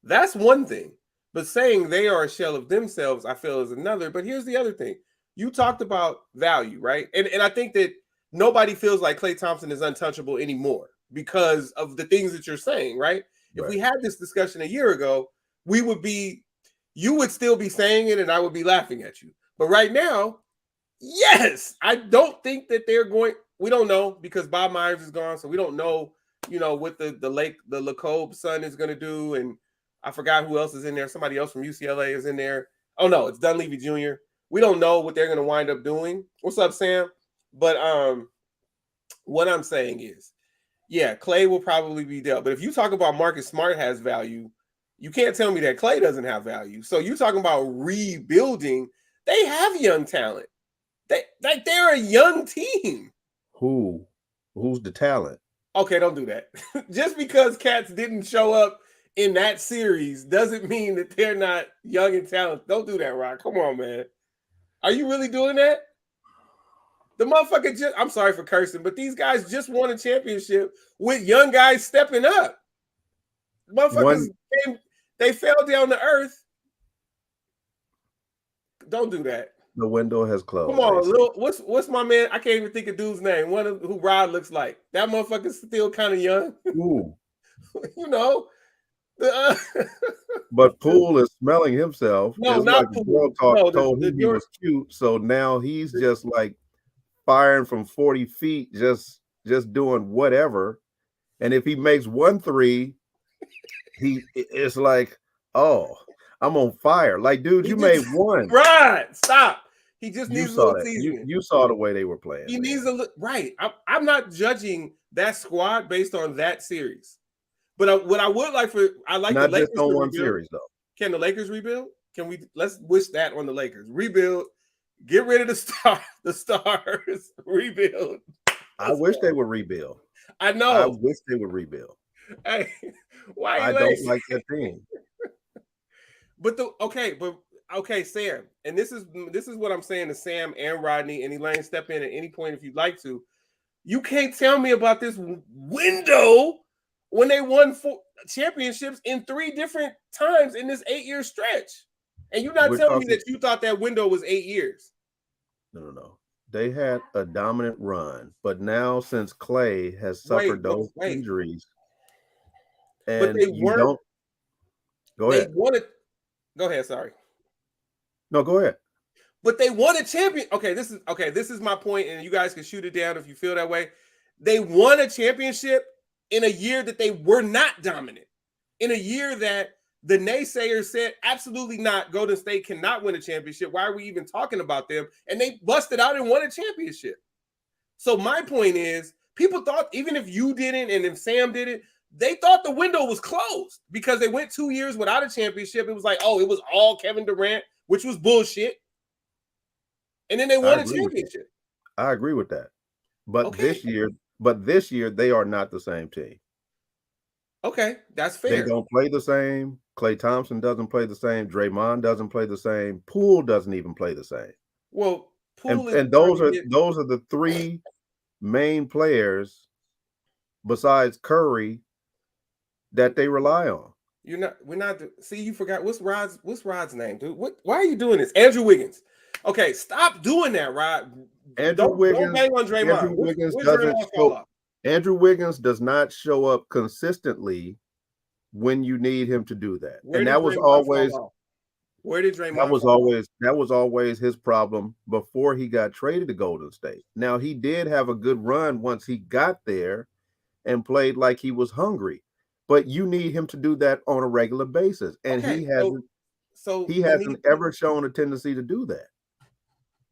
that's one thing. But saying they are a shell of themselves, I feel, is another. But here's the other thing. You talked about value, right? And I think that nobody feels like Klay Thompson is untouchable anymore because of the things that you're saying, right? If we had this discussion a year ago, you would still be saying it and I would be laughing at you. But right now, yes, I don't think that we don't know because Bob Myers is gone. So we don't know, what the LeCoultre son is going to do. And I forgot who else is in there. Somebody else from UCLA is in there. Oh no, it's Dunleavy Jr. We don't know what they're going to wind up doing. What's up, Sam? But what I'm saying is, yeah, Klay will probably be dealt. But if you talk about Marcus Smart has value, you can't tell me that Klay doesn't have value. So you're talking about rebuilding. They have young talent. They're a young team. Who's the talent? Okay, don't do that. Just because cats didn't show up in that series doesn't mean that they're not young and talented. Don't do that, Rock. Come on, man. Are you really doing that? The motherfucker I'm sorry for cursing, but these guys just won a championship with young guys stepping up. Motherfuckers, they fell down to earth. Don't do that. The window has closed. Come on, what's my man? I can't even think of dude's name. One of who Rod looks like. That motherfucker's still kind of young. Ooh. But Poole is smelling himself. No, not Poole. Told him he was cute, so now he's just like firing from 40 feet, just doing whatever. And if he makes 1 3, it's like, oh, I'm on fire. Like, dude, you made one. Right. Stop. He just needs a little seasoning. You saw the way they were playing. He needs a little right. I'm not judging that squad based on that series. But what I would like not the Lakers just on one series though. Can the Lakers rebuild? Let's wish that on the Lakers. Rebuild. Get rid of the stars. Rebuild. I wish they would rebuild. I know. I wish they would rebuild. Hey, why I don't like that team. Okay, Sam, and this is what I'm saying to Sam and Rodney and Elaine. Step in at any point if you'd like to. You can't tell me about this window when they won 4 championships in 3 different times in this 8-year stretch. And you're not telling me that you thought that window was 8 years. No. They had a dominant run, but now since Clay has suffered those injuries, and but they weren't. Go ahead. Go ahead. Sorry. No, go ahead. But they won a champion. This is my point, and you guys can shoot it down if you feel that way. They won a championship in a year that they were not dominant. In a year that the naysayers said, absolutely not, Golden State cannot win a championship. Why are we even talking about them? And they busted out and won a championship. So my point is, people thought, even if you didn't and if Sam didn't, they thought the window was closed because they went 2 years without a championship. It was like, oh, it was all Kevin Durant, which was bullshit. And then they won a championship. I agree with that. But this year, they are not the same team. Okay, that's fair. They don't play the same. Klay Thompson doesn't play the same. Draymond doesn't play the same. Poole doesn't even play the same. Well, Poole and those are the 3 main players besides Curry that they rely on. We're not. See, you forgot what's Rod's name, dude. Why are you doing this? Andrew Wiggins. Okay, stop doing that, Rod. Don't bang on Draymond. Andrew Wiggins does not show up consistently when you need him to do that. Where did Draymond that was always his problem before he got traded to Golden State. Now, he did have a good run once he got there and played like he was hungry, but you need him to do that on a regular basis, and he hasn't ever shown a tendency to do that.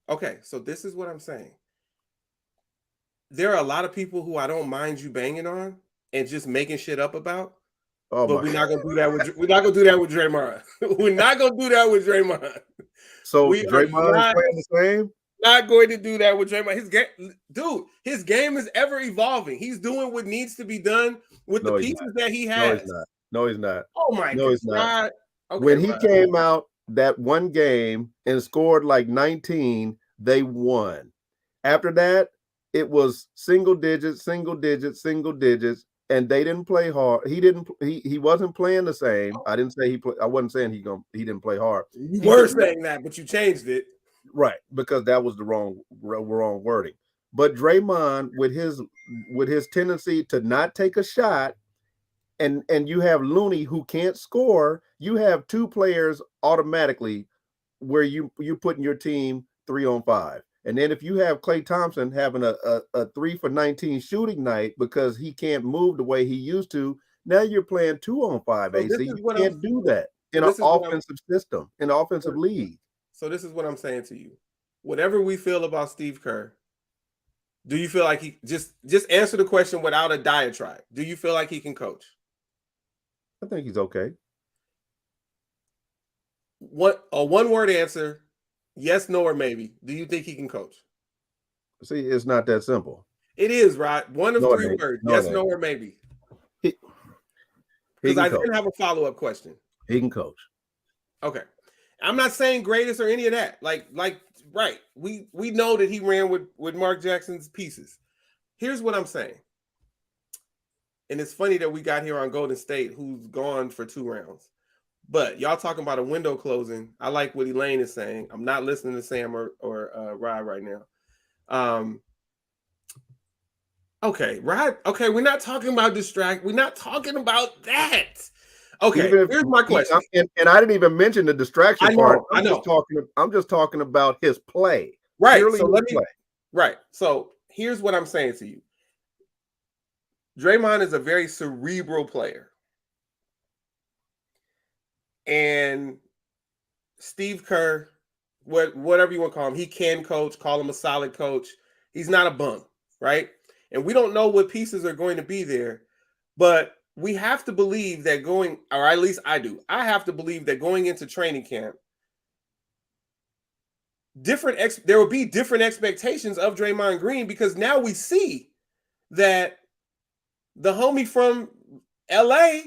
Okay, so this is what I'm saying. There are a lot of people who I don't mind you banging on and just making shit up about. But we're not gonna do that with Draymond. We're not gonna do that with Draymond. So Draymond is playing the same? Not going to do that with Draymond. His game is ever evolving. He's doing what needs to be done with the pieces that he has. No, he's not. Oh my God. He's not. Okay, when he came out that one game and scored like 19, they won. After that, it was single digits, and they didn't play hard. He wasn't playing the same. I didn't say I wasn't saying he didn't play hard. You were saying that, but you changed it. Right, because that was the wrong wording. But Draymond, with his tendency to not take a shot, and you have Looney who can't score, you have 2 players automatically where you putting your team 3-on-5. And then if you have Klay Thompson having a 3 for 19 shooting night because he can't move the way he used to, now you're playing 2-on-5, AC. You can't do that in an offensive system, in an offensive league. So this is what I'm saying to you. Whatever we feel about Steve Kerr, do you feel like he just answer the question without a diatribe? Do you feel like he can coach? I think he's okay. A one-word answer, yes, no, or maybe. Do you think he can coach? See, it's not that simple. It is, right? One of 3 words. Yes, no, or maybe. Because I didn't have a follow-up question. He can coach. Okay. I'm not saying greatest or any of that. Like, right. We know that he ran with Mark Jackson's pieces. Here's what I'm saying. And it's funny that we got here on Golden State, who's gone for 2 rounds. But y'all talking about a window closing. I like what Elaine is saying. I'm not listening to Sam or Rod right now. Okay, Rod. Okay, we're not talking about We're not talking about that. Okay, here's my question. And I didn't even mention the distraction part. I'm just talking about his play. Right. Right. So here's what I'm saying to you. Draymond is a very cerebral player. And Steve Kerr, whatever you want to call him, he can coach, call him a solid coach. He's not a bum, right? And we don't know what pieces are going to be there, but we have to believe that or at least I do. I have to believe that going into training camp, there will be different expectations of Draymond Green because now we see that the homie from LA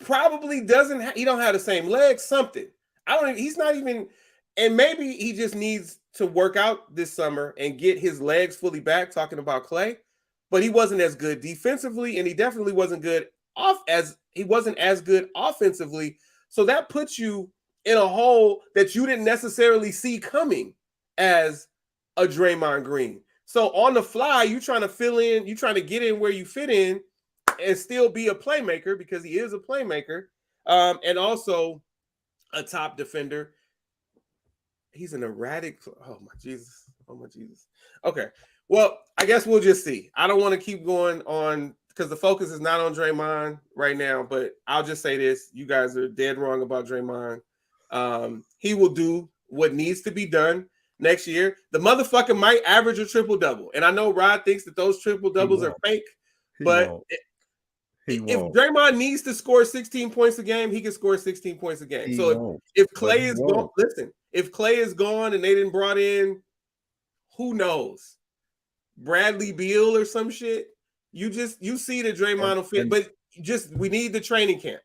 probably he don't have the same legs, something. He's not even, and maybe he just needs to work out this summer and get his legs fully back, talking about Clay. but he wasn't as good defensively, and he definitely wasn't as good offensively. So that puts you in a hole that you didn't necessarily see coming as a Draymond Green. So on the fly, you trying to fill in, you trying to get in where you fit in and still be a playmaker, because he is a playmaker, and also a top defender. He's an erratic. Oh my Jesus. Oh my Jesus. Okay. Well, I guess we'll just see. I don't want to keep going on because the focus is not on Draymond right now, but I'll just say this. You guys are dead wrong about Draymond. He will do what needs to be done next year. The motherfucker might average a triple-double. And I know Rod thinks that those triple-doubles are fake, but if Draymond needs to score 16 points a game, he can score 16 points a game. So if Clay is gone, listen, if Clay is gone and they didn't brought in, who knows, Bradley Beal or some shit, you see the Draymond will fit, but we need the training camp.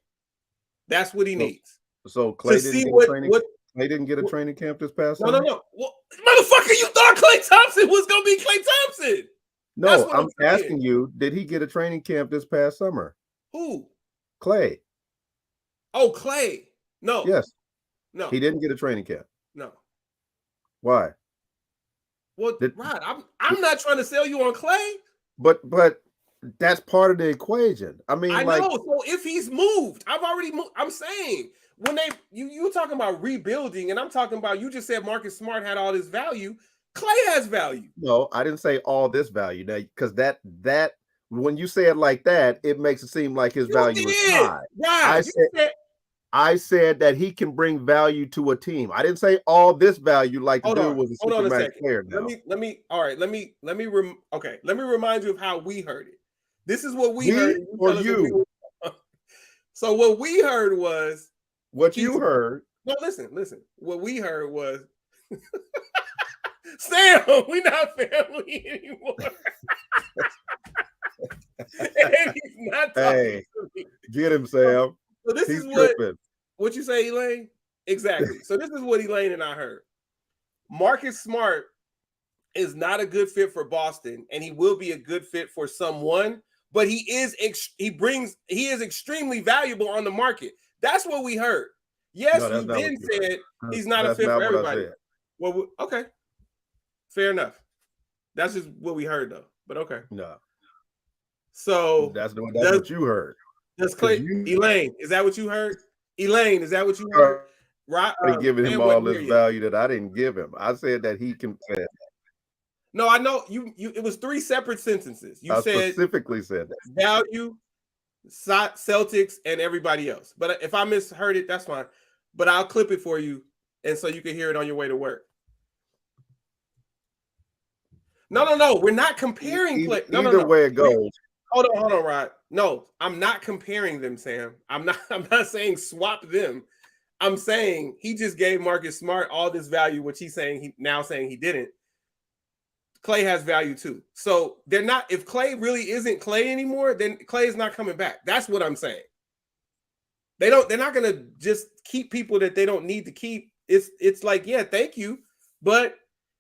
That's what he needs. So Clay didn't get a training camp this past summer? No. Well, motherfucker, you thought Klay Thompson was gonna be Klay Thompson. No, I'm asking you, did he get a training camp this past summer? Who? Clay. Oh, Clay. No. Yes. No. He didn't get a training camp. No. Why? Well, Rod, I'm not trying to sell you on Clay. But that's part of the equation. I mean, I know. So if he's moved, I'm saying when you talking about rebuilding, and I'm talking about, you just said Marcus Smart had all this value. Clay has value. No, I didn't say all this value now, because that when you say it like that, it makes it seem like his value is high. Right. I said that he can bring value to a team. I didn't say all this value like the dude was a systematic player. Now. Let me remind you of how we heard it. This is what we heard. Or you. So what we heard was what you heard. No, listen. What we heard was Sam, we're not family anymore. And he's not talking to me. Get him, Sam. So this is what you say, Elaine? Exactly. So this is what Elaine and I heard. Marcus Smart is not a good fit for Boston, and he will be a good fit for someone, but he is extremely valuable on the market. That's what we heard. Yes, you then said he's not a fit for everybody. Well, okay. Fair enough. That's just what we heard, though. But okay. No. So that's what you heard. That's Clay. Elaine, is that what you heard? Elaine, is that what you heard? Right. Giving him all this value that I didn't give him. I said that he can say that. No, I know you. It was 3 separate sentences. You specifically said that. Value, Celtics, and everybody else. But if I misheard it, that's fine. But I'll clip it for you, and so you can hear it on your way to work. No. We're not comparing. Either way it goes. Hold on, Rod. No, I'm not comparing them, Sam. I'm not saying swap them. I'm saying he just gave Marcus Smart all this value, which he's saying he didn't. Clay has value too. So they're not. If Clay really isn't Clay anymore, then Clay is not coming back. That's what I'm saying. They're not going to just keep people that they don't need to keep. It's like, yeah, thank you, but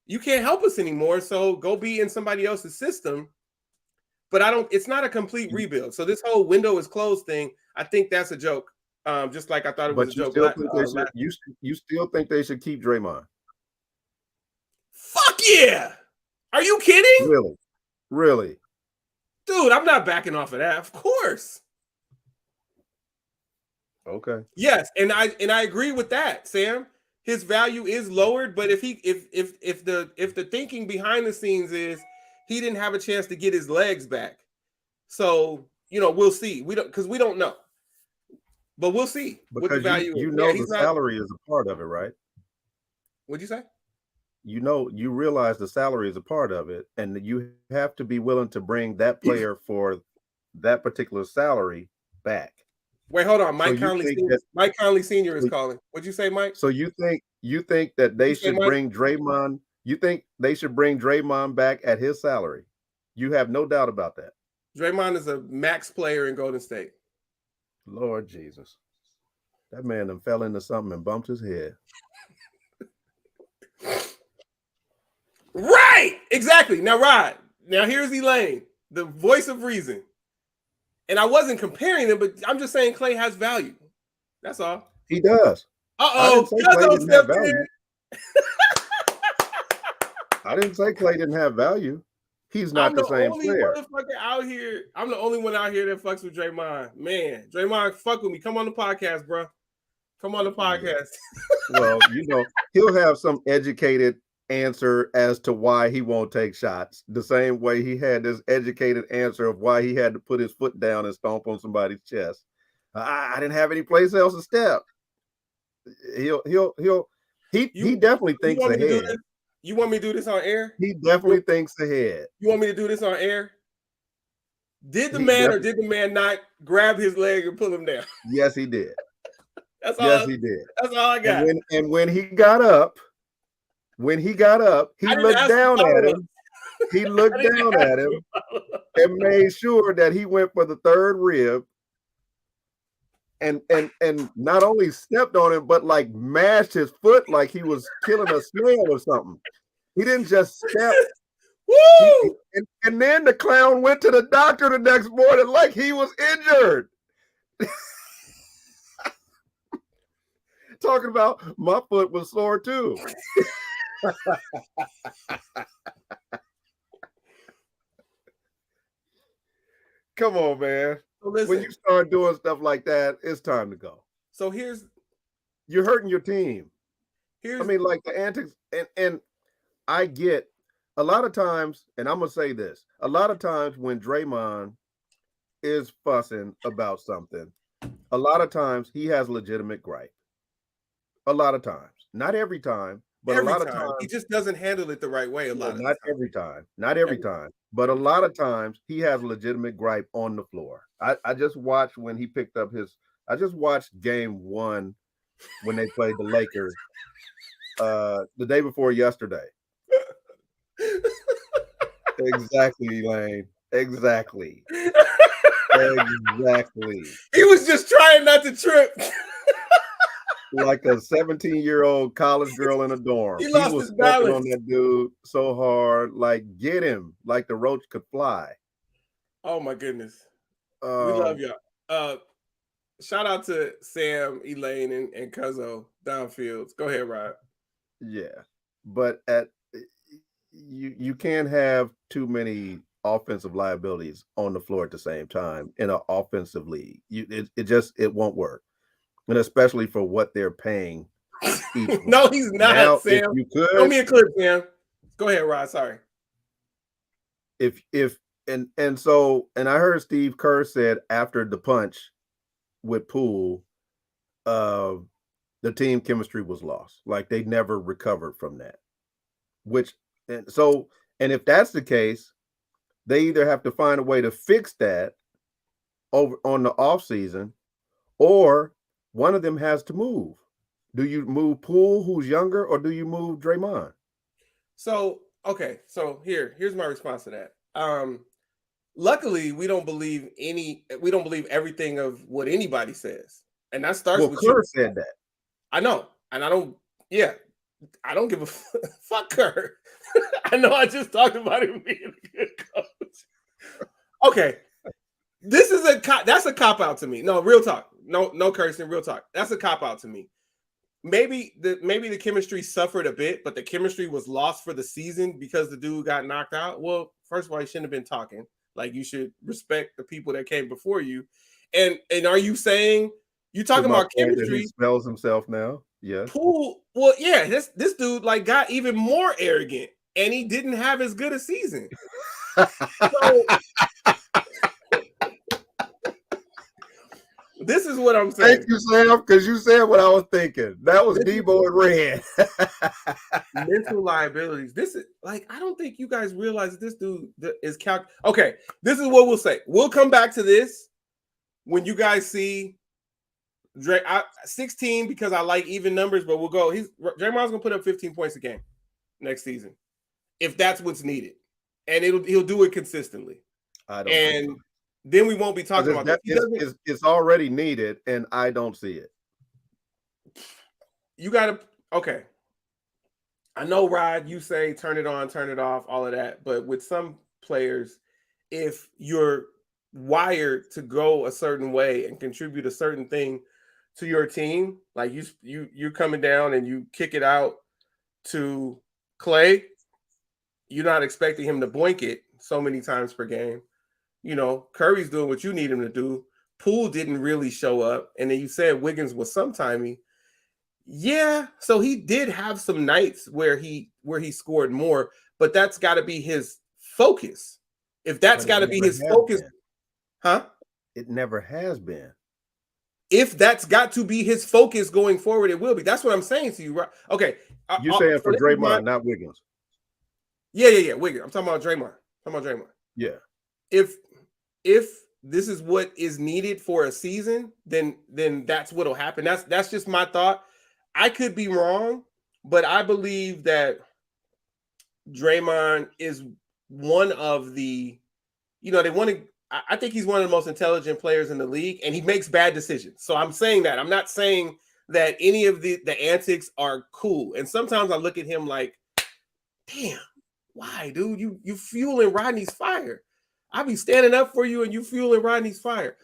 you can't help us anymore. So go be in somebody else's system. But it's not a complete rebuild. So this whole window is closed thing, I think that's a joke. Just like I thought it was a joke. You still think they should keep Draymond? Fuck yeah. Are you kidding? Really? Dude, I'm not backing off of that. Of course. Okay. Yes, and I agree with that, Sam. His value is lowered, but if the thinking behind the scenes is he didn't have a chance to get his legs back. So, we'll see. We don't know. But we'll see what the value is. The salary is a part of it, right? What'd you say? You realize the salary is a part of it, and you have to be willing to bring that player for that particular salary back. Wait, hold on. Mike Conley Sr. is calling. What'd you say, Mike? So you think that they should bring Draymond? You think they should bring Draymond back at his salary? You have no doubt about that. Draymond is a max player in Golden State. Lord Jesus. That man done fell into something and bumped his head. Right. Exactly. Now, Rod. Now, here's Elaine. the voice of reason. And I wasn't comparing them, but I'm just saying Clay has value. That's all. He does. I Uh-oh. didn't say Clay didn't have Stepped value. in. I didn't say Clay didn't have value. He's not the same player. I'm the only one out here that fucks with Draymond. Man, Draymond, fuck with me. Come on the podcast, bro. Come on the podcast. Well, he'll have some educated answer as to why he won't take shots. The same way he had this educated answer of why he had to put his foot down and stomp on somebody's chest. I didn't have any place else to step. He definitely thinks ahead. You want me to do this on air? He definitely thinks ahead. You want me to do this on air? Did the man not grab his leg and pull him down? Yes, he did. He did. That's all I got. And when he got up, he looked down at him. He looked down at him and made sure that he went for the third rib. And not only stepped on him, but like mashed his foot like he was killing a snail or something. He didn't just step. Woo! And then the clown went to the doctor the next morning like he was injured. Talking about my foot was sore too. Come on, man. So listen, when you start doing stuff like that, it's time to go. So you're hurting your team. Like the antics, and I get a lot of times, and I'm gonna say this, a lot of times when Draymond is fussing about something, a lot of times he has legitimate gripe. A lot of times, not every time, but a lot of times he just doesn't handle it the right way. Not every time, but a lot of times he has legitimate gripe on the floor. I just watched when he picked up I just watched game 1 when they played the Lakers the day before yesterday. Exactly, Elaine. Exactly. He was just trying not to trip. Like a 17-year-old college girl in a dorm. He lost his balance on that dude so hard. Like, get him. Like the roach could fly. Oh my goodness. We love y'all. Shout out to Sam, Elaine, and Cuzzo downfields. Go ahead, Rod. Yeah, but you can't have too many offensive liabilities on the floor at the same time in an offensive league. It won't work, and especially for what they're paying. No, he's not. Now, Sam, if you could, show me a clip, Sam. Go ahead, Rod. Sorry. And I heard Steve Kerr said after the punch with Poole, the team chemistry was lost. Like they never recovered from that. And if that's the case, they either have to find a way to fix that over on the off season, or one of them has to move. Do you move Poole, who's younger, or do you move Draymond? So here's my response to that. Luckily, we don't believe everything of what anybody says. And that starts with Kerr said that. I know. And I don't give a fuck Kerr. I know I just talked about him being a good coach. Okay. That's a cop-out to me. No, real talk. No cursing, real talk. That's a cop-out to me. Maybe the chemistry suffered a bit, but the chemistry was lost for the season because the dude got knocked out. Well, first of all, he shouldn't have been talking. Like, you should respect the people that came before you. And are you saying you talking about chemistry? He smells himself now. Yes. Poole, well, yeah, this dude like got even more arrogant, and he didn't have as good a season. So, this is what I'm saying. Thank you, Sam, because you said what I was thinking. That was Debo and Red. Mental liabilities. This is like, I don't think you guys realize that this dude is Okay, this is what we'll say. We'll come back to this when you guys see Dre. 16 because I like even numbers, but we'll go. Draymond's gonna put up 15 points a game next season if that's what's needed, and he'll do it consistently. I don't. And then we won't be talking about that. It's already needed, and I don't see it. You got to, okay. I know, Rod, you say turn it on, turn it off, all of that. But with some players, if you're wired to go a certain way and contribute a certain thing to your team, like you're coming down and you kick it out to Clay, you're not expecting him to boink it so many times per game. Curry's doing what you need him to do. Poole didn't really show up, and then you said Wiggins was sometimey. Yeah, so he did have some nights where he scored more, but that's got to be his focus. If that's got to be his focus, huh? It never has been. If that's got to be his focus going forward, it will be. That's what I'm saying to you, right? Okay. You're saying for Draymond, not Wiggins. Yeah. Wiggins. I'm talking about Draymond. Yeah. If this is what is needed for a season, then that's what'll happen. That's just my thought. I could be wrong, but I believe that Draymond is one of the, I think he's one of the most intelligent players in the league, and he makes bad decisions. So I'm saying that. I'm not saying that any of the antics are cool. And sometimes I look at him like, damn, why, dude? You fueling Rodney's fire. I'll be standing up for you and you fueling Rodney's fire.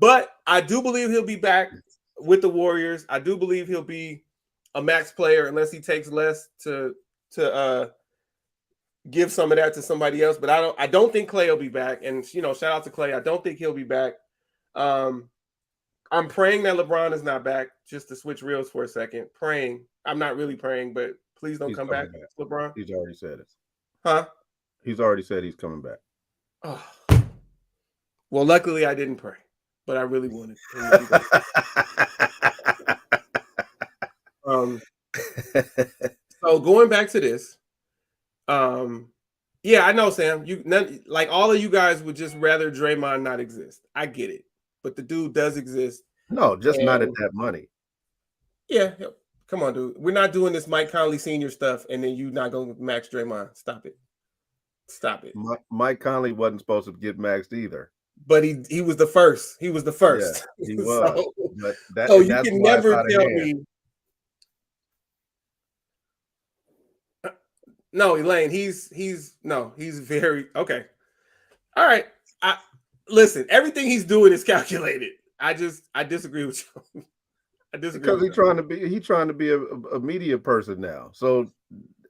But I do believe he'll be back with the Warriors. I do believe he'll be a max player unless he takes less to give some of that to somebody else. But I don't think Clay will be back. And shout out to Clay. I don't think he'll be back. I'm praying that LeBron is not back, just to switch reels for a second. Praying. I'm not really praying, but please don't come back, LeBron. He's already said it. Huh? He's already said he's coming back. Oh. Well, luckily I didn't pray, but I really wanted him to be back. So going back to this, yeah, I know, Sam. Like all of you guys would just rather Draymond not exist. I get it, but the dude does exist. No, just not at that money. Yeah, come on, dude. We're not doing this Mike Conley Sr. stuff, and then you not going to max Draymond. Stop it. Mike Conley wasn't supposed to get maxed either. But he was the first. He was the first. Yeah, he was. So you can never tell me. No, Elaine, he's very okay. All right. Listen, everything he's doing is calculated. I disagree with you. I disagree because he's trying to be a media person now. So,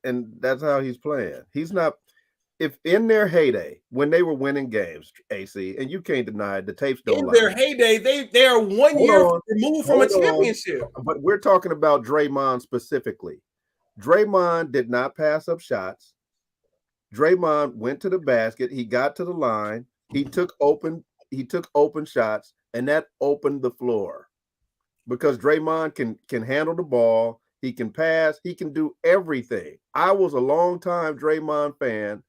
and that's how he's playing. He's not. If in their heyday, when they were winning games, AC, and you can't deny it, the tapes don't lie. In their heyday, they are 1 year removed from a championship. But we're talking about Draymond specifically. Draymond did not pass up shots. Draymond went to the basket. He got to the line. He took open shots, and that opened the floor. Because Draymond can handle the ball. He can pass. He can do everything. I was a long-time Draymond fan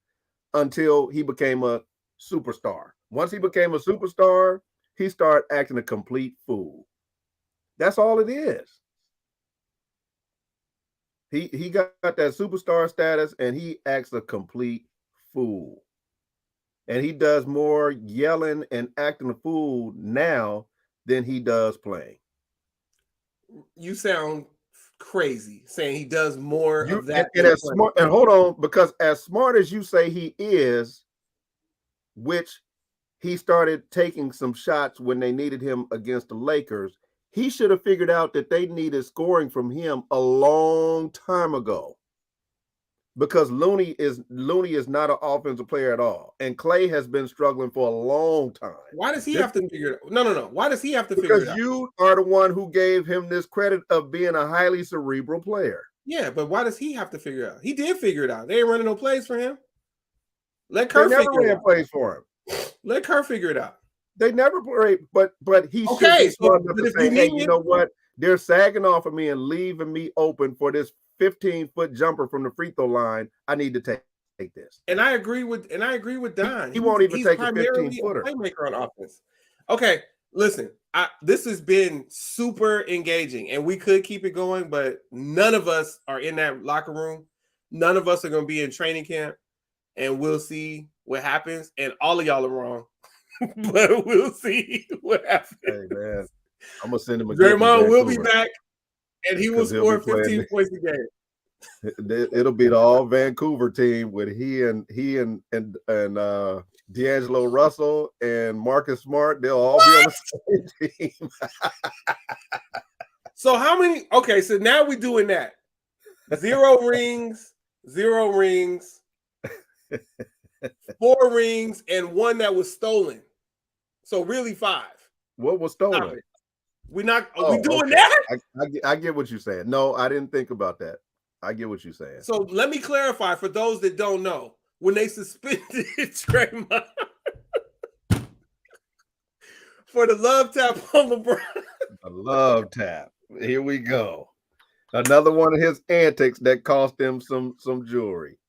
until he became a superstar. Once he became a superstar, he started acting a complete fool. That's all it is. He got that superstar status, and he acts a complete fool. And he does more yelling and acting a fool now than he does playing. You sound crazy saying he does more of that. And hold on, because as smart as you say he is, which he started taking some shots when they needed him against the Lakers, he should have figured out that they needed scoring from him a long time ago. Because Looney is not an offensive player at all. And Clay has been struggling for a long time. Why does he have to figure it out? No. Why does he have to figure it out? Because you are the one who gave him this credit of being a highly cerebral player. Yeah, but why does he have to figure it out? He did figure it out. They ain't running no plays for him. Let Kerr figure it out. They never ran plays for him. Let Kerr figure it out. They never played, but he should be smart enough to say, hey, you know what? They're sagging off of me and leaving me open for this 15-foot jumper from the free throw line. I need to take this. And I agree with Don. He won't even take a 15-footer. Playmaker on offense. Okay, listen. This has been super engaging, and we could keep it going, but none of us are in that locker room. None of us are going to be in training camp, and we'll see what happens. And all of y'all are wrong, but we'll see what happens. Hey man, I'm gonna send him a Draymond will be back, and he will score 15 points a game. It'll be the all Vancouver team with he and D'Angelo Russell and Marcus Smart. They'll all be on the same team. So how many? Okay, so now we're doing that. 0 rings, 0 rings, 4 rings, and 1 that was stolen. So really 5. What was stolen? We're not. Are we doing that? I get what you're saying. No, I didn't think about that. I get what you're saying. So let me clarify for those that don't know. When they suspended Draymond for the love tap on LeBron. A love tap. Here we go. Another one of his antics that cost him some jewelry.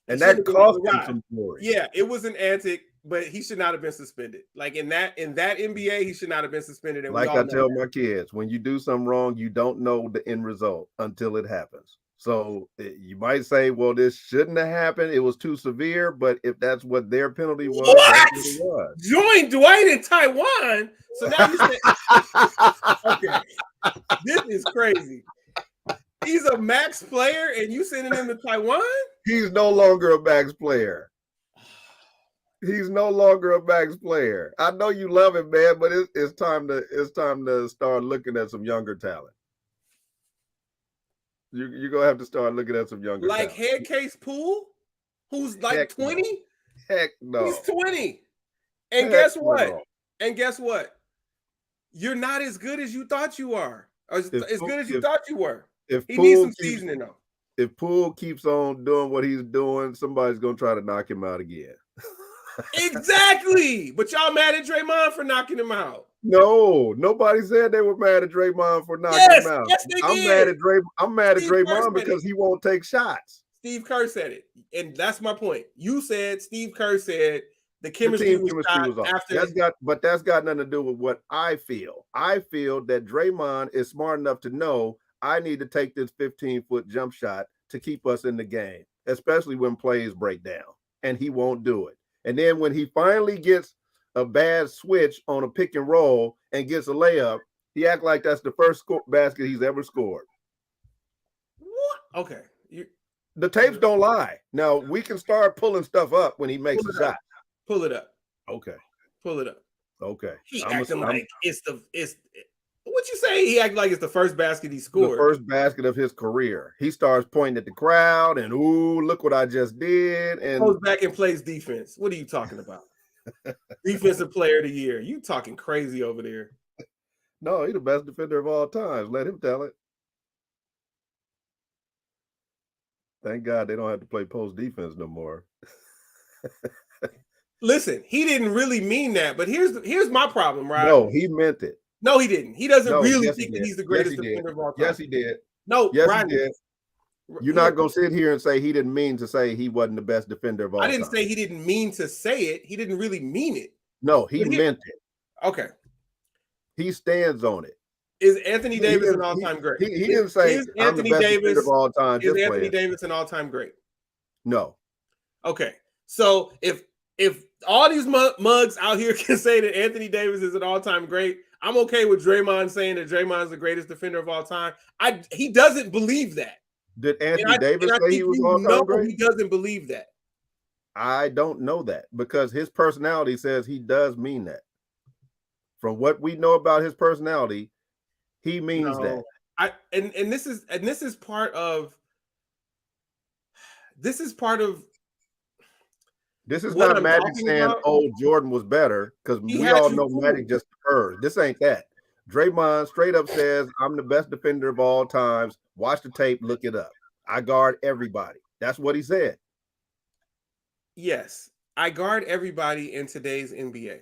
And that cost him some jewelry. Yeah, it was an antic, but he should not have been suspended. Like in that NBA, he should not have been suspended. And like I tell my kids, when you do something wrong, you don't know the end result until it happens. So you might say, well, this shouldn't have happened. It was too severe. But if that's what their penalty was, what? That's what it was. Join Dwight in Taiwan. So now you say, okay, this is crazy. He's a max player and you sending him to Taiwan? He's no longer a max player. He's no longer a max player. I know you love him, man, but it's time to start looking at some younger talent. You're gonna have to start looking at some younger like talent. Head Case Poole, who's like 20. No. Heck no. He's 20. And guess what? And guess what? You're not as good as you thought you are. As good as you thought you were. He needs some seasoning though. If Poole keeps on doing what he's doing, somebody's gonna try to knock him out again. Exactly. But y'all mad at Draymond for knocking him out. No, nobody said they were mad at Draymond for knocking him out. Yes, they I'm did. mad at Draymond because he won't take shots. Steve Kerr said it, and that's my point. Steve Kerr said the chemistry was off. After that's got nothing to do with what I feel. I feel that Draymond is smart enough to know I need to take this 15-foot jump shot to keep us in the game, especially when plays break down, and he won't do it. And then when he finally gets a bad switch on a pick and roll and gets a layup, he act like that's the first basket he's ever scored. What? Okay. The tapes don't lie. Now, we can start pulling stuff up when he makes a shot. Pull it up. Okay. Pull it up. Okay. He acting like it's what you say? He act like it's the first basket he scored. The first basket of his career. He starts pointing at the crowd and, ooh, look what I just did. And goes back and plays defense. What are you talking about? Defensive player of the year. You talking crazy over there. No, he's the best defender of all time. Let him tell it. Thank God they don't have to play post defense no more. Listen, he didn't really mean that, but here's my problem, right? No, he meant it. No, he didn't. He doesn't really think that he's the greatest defender of all time. Yes, he did. No, yes, Rodney, he did. You're not going to sit here and say he didn't mean to say he wasn't the best defender of all time. I didn't say he didn't mean to say it. He didn't really mean it. No, he meant it. Okay. He stands on it. Is Anthony Davis an all-time great? He didn't say I'm the best defender of all time. Is Anthony Davis an all-time great? No. Okay. So if all these mugs out here can say that Anthony Davis is an all-time great, I'm okay with Draymond saying that Draymond is the greatest defender of all time. He doesn't believe that. Did Anthony Davis say he was all-time great? He doesn't believe that. I don't know that because his personality says he does mean that. From what we know about his personality, he means that. This is part of. This is not Magic saying, "Oh, Jordan was better," because we all know Magic just heard. This ain't that. Draymond straight up says, "I'm the best defender of all times. Watch the tape, look it up. I guard everybody." That's what he said. Yes, I guard everybody in today's NBA.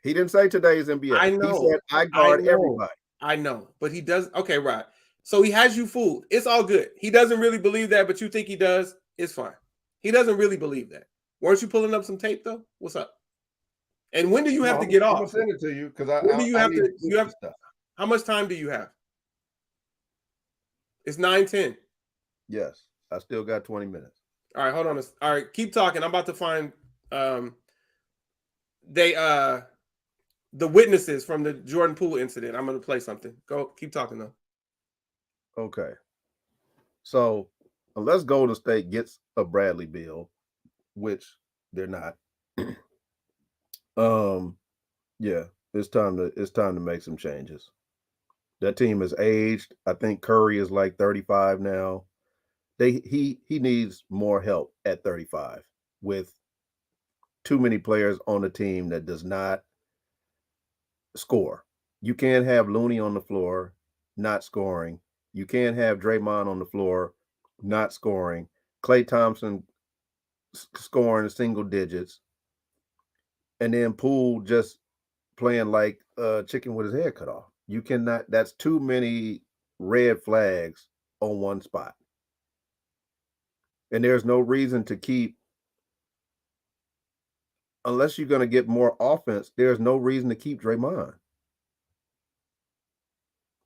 He didn't say today's NBA. I know. He said, "I guard everybody." I know, but he does. Okay, right. So he has you fooled. It's all good. He doesn't really believe that, but you think he does. It's fine. He doesn't really believe that. Weren't you pulling up some tape though? What's up? And when do you have to get off? I'm gonna send it to you because how much time do you have? It's 9:10. Yes, I still got 20 minutes. All right, hold on. All right, keep talking. I'm about to find the witnesses from the Jordan Poole incident. I'm gonna play something. Go, keep talking though. Okay. So unless Golden State gets a Bradley Beal, which they're not. Yeah, it's time to make some changes. That team is aged. I think Curry is like 35 now. He needs more help at 35 with too many players on a team that does not score. You can't have Looney on the floor not scoring. You can't have Draymond on the floor not scoring. Klay Thompson scoring single digits, and then Poole just playing like a chicken with his head cut off. You cannot. That's too many red flags on one spot, and there's no reason to keep. Unless you're going to get more offense, there's no reason to keep Draymond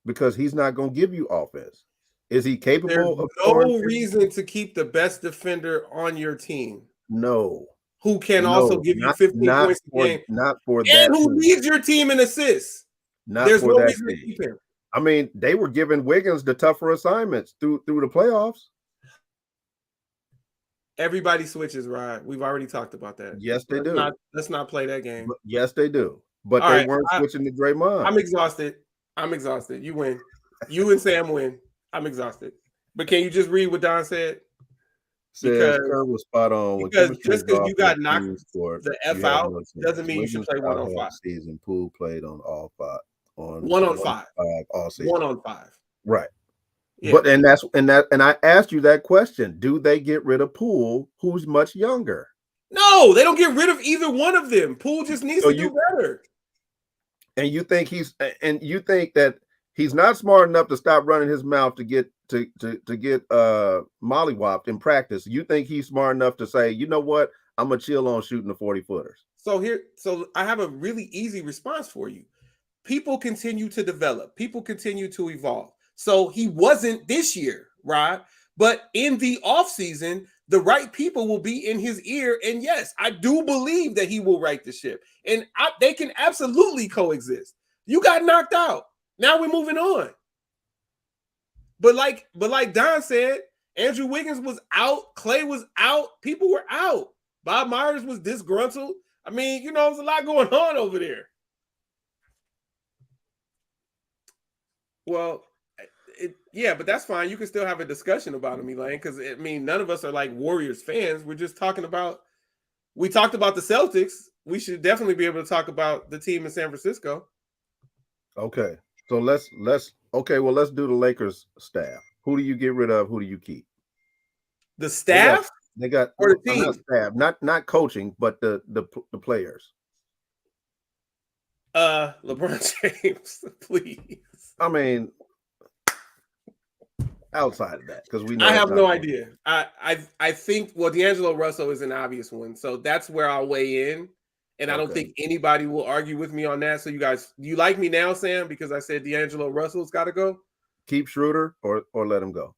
because he's not going to give you offense. Is he capable There's of scoring? no reason to keep the best defender on your team. No. Who can also give you 15 points a game. Not for that. And who leads your team in assists. There's no reason to keep him. I mean, they were giving Wiggins the tougher assignments through the playoffs. Everybody switches, Rod. We've already talked about that. Yes, they do. Let's not play that game. Yes, they do. But All they right, weren't switching to Draymond. I'm exhausted. You win. You and Sam win. I'm exhausted. But can you just read what Don said? Because Kerr was spot on. Because just because you got knocked the F out doesn't mean Wiggins you should play 1-on-5. Season Poole played on all 5 on 1-on-5 all season. 1-on-5. Right. Yeah. But and I asked you that question. Do they get rid of Poole, who's much younger? No, they don't get rid of either one of them. Poole just needs to do better. And you think that he's not smart enough to stop running his mouth to get mollywopped in practice. You think he's smart enough to say, you know what, I'm gonna chill on shooting the 40-footers. So I have a really easy response for you. People continue to develop, people continue to evolve. So he wasn't this year, right? But in the offseason, the right people will be in his ear. And yes, I do believe that he will right the ship. And they can absolutely coexist. You got knocked out. Now we're moving on. But like Don said, Andrew Wiggins was out. Klay was out. People were out. Bob Myers was disgruntled. I mean, there's a lot going on over there. Well, but that's fine. You can still have a discussion about him, Elaine, because none of us are like Warriors fans. We're just talking about. We talked about the Celtics. We should definitely be able to talk about the team in San Francisco. Okay, so let's do the Lakers staff. Who do you get rid of? Who do you keep? The staff? They got or the team? Not staff, not coaching, but the players. LeBron James, please. I mean, outside of that, because we know I have no idea. I think D'Angelo Russell is an obvious one, so that's where I'll weigh in, and I don't think anybody will argue with me on that. So you guys, do you like me now, Sam? Because I said D'Angelo Russell's got to go. Keep Schroeder or let him go.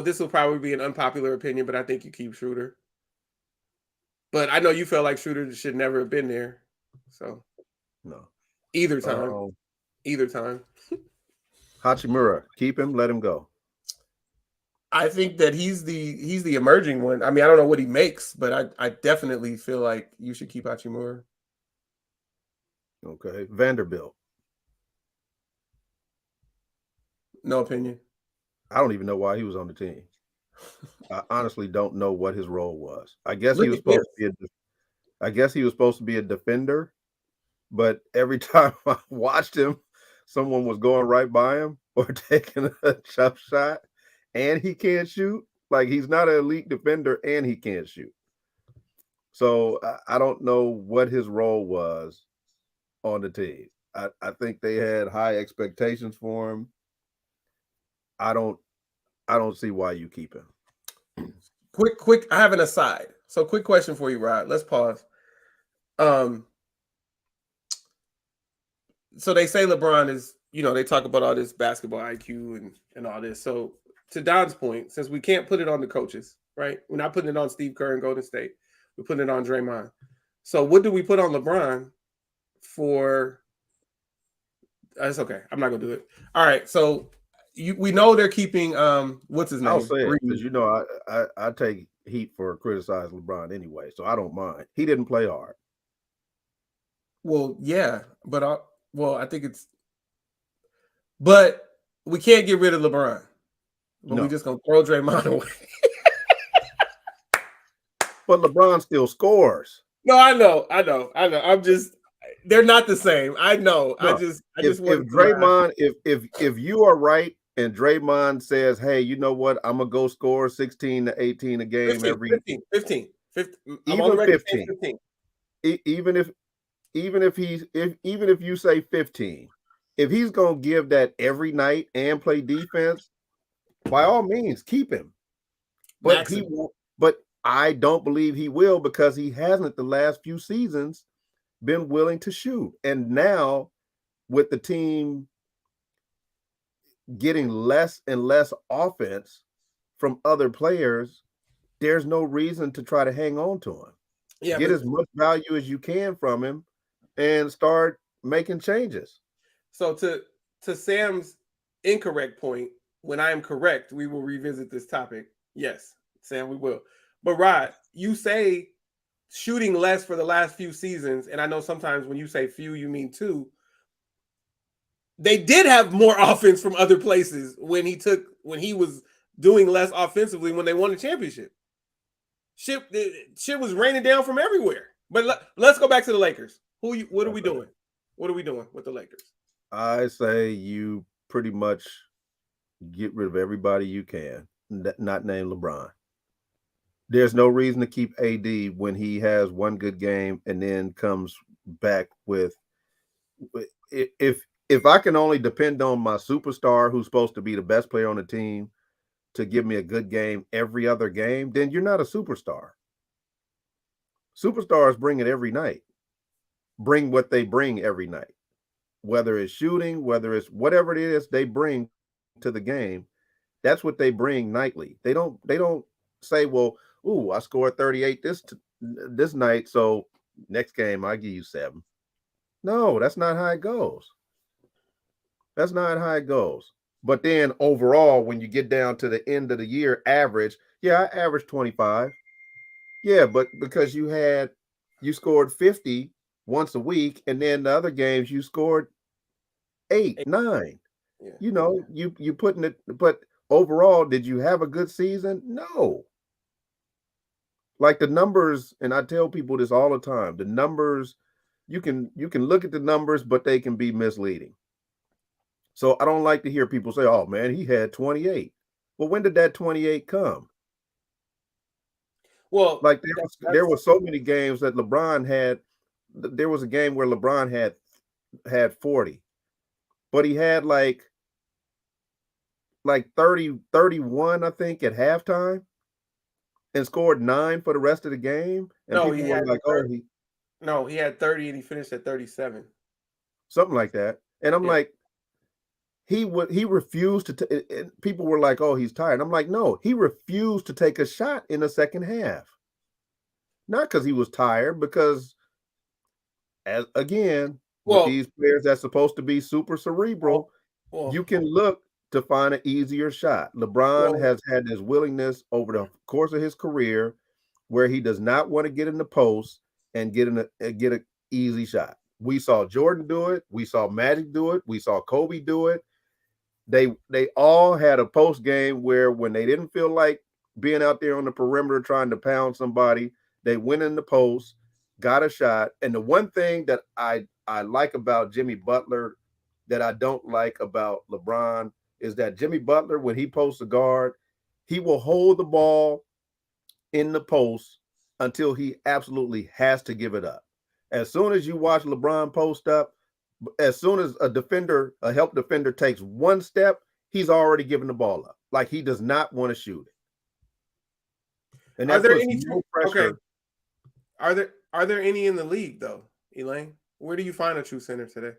This will probably be an unpopular opinion, but I think you keep Schroeder. But I know you felt like Schroeder should never have been there. So no. Either time. Hachimura, keep him, let him go. I think that he's the emerging one. I mean, I don't know what he makes, but I definitely feel like you should keep Hachimura. Okay. Vanderbilt. No opinion. I don't even know why he was on the team. I honestly don't know what his role was. I guess he was supposed to be a defender, but every time I watched him, someone was going right by him or taking a tough shot, and he can't shoot. Like, he's not an elite defender, and he can't shoot. So I don't know what his role was on the team. I think they had high expectations for him. I don't see why you keep him. Quick. I have an aside. So, quick question for you, Rod. Let's pause. So they say LeBron is, they talk about all this basketball IQ and all this. So to Don's point, since we can't put it on the coaches, right? We're not putting it on Steve Kerr and Golden State. We're putting it on Draymond. So what do we put on LeBron for? That's okay. I'm not going to do it. All right. So we know they're keeping what's his name? I'll say it because Reed. I take heat for criticizing LeBron anyway, so I don't mind. He didn't play hard. Well, yeah, but I think it's, but we can't get rid of LeBron. But No. we just gonna throw Draymond away. But LeBron still scores. No, I know. I'm just, they're not the same. I know. No. I just If want Draymond, if you are right and Draymond says, hey, you know what, I'm gonna go score 16 to 18 a game 15. 15. I'm on even the record 15. 15. Even if you say 15, if he's gonna give that every night and play defense, by all means, keep him. But Maximum. he won't. But I don't believe he will because he hasn't the last few seasons been willing to shoot. And now, with the team getting less and less offense from other players, there's no reason to try to hang on to him. Yeah, get as much value as you can from him and start making changes. So to Sam's incorrect point, when I am correct, we will revisit this topic. Yes, Sam, we will. But Rod, you say shooting less for the last few seasons, and I know sometimes when you say few, you mean two. They did have more offense from other places when he was doing less offensively when they won the championship. Shit was raining down from everywhere. But let's go back to the Lakers. What are we doing? What are we doing with the Lakers? I say you pretty much get rid of everybody you can, not named LeBron. There's no reason to keep AD when he has one good game and then comes back with if I can only depend on my superstar who's supposed to be the best player on the team to give me a good game every other game, then you're not a superstar. Superstars bring it every night. Bring what they bring every night. Whether it's shooting, whether it's whatever it is they bring to the game, that's what they bring nightly. They don't say, well, ooh, I scored 38 this night, so next game I give you 7. No, that's not how it goes. That's not how it goes. But then overall, when you get down to the end of the year average, yeah, I averaged 25. Yeah, but because you scored 50 once a week, and then the other games you scored 8, 9. Yeah. You know, you putting it, but overall, did you have a good season? No. Like the numbers, and I tell people this all the time, the numbers, you can look at the numbers, but they can be misleading. So I don't like to hear people say, oh man, he had 28. Well, when did that 28 come? Well, like there were so many games that LeBron had. There was a game where LeBron had 40, but he had like 30, 31, I think, at halftime, and scored 9 for the rest of the game. And no, people were like, no, he had 30 and he finished at 37. Something like that. And I'm like, he refused to people were like, oh, he's tired. I'm like, no, he refused to take a shot in the second half. Not because he was tired, because with these players that's supposed to be super cerebral, you can look to find an easier shot. LeBron has had this willingness over the course of his career where he does not want to get in the post and get an easy shot. We saw Jordan do it. We saw Magic do it. We saw Kobe do it. They all had a post game where when they didn't feel like being out there on the perimeter trying to pound somebody, they went in the post, got a shot. And the one thing that I like about Jimmy Butler that I don't like about LeBron is that Jimmy Butler, when he posts a guard, he will hold the ball in the post until he absolutely has to give it up. As soon as you watch LeBron post up, as soon as a help defender takes one step, he's already given the ball up. Like he does not want to shoot it. And Are there any no pressure. Okay. Are there any in the league though, Elaine? Where do you find a true center today?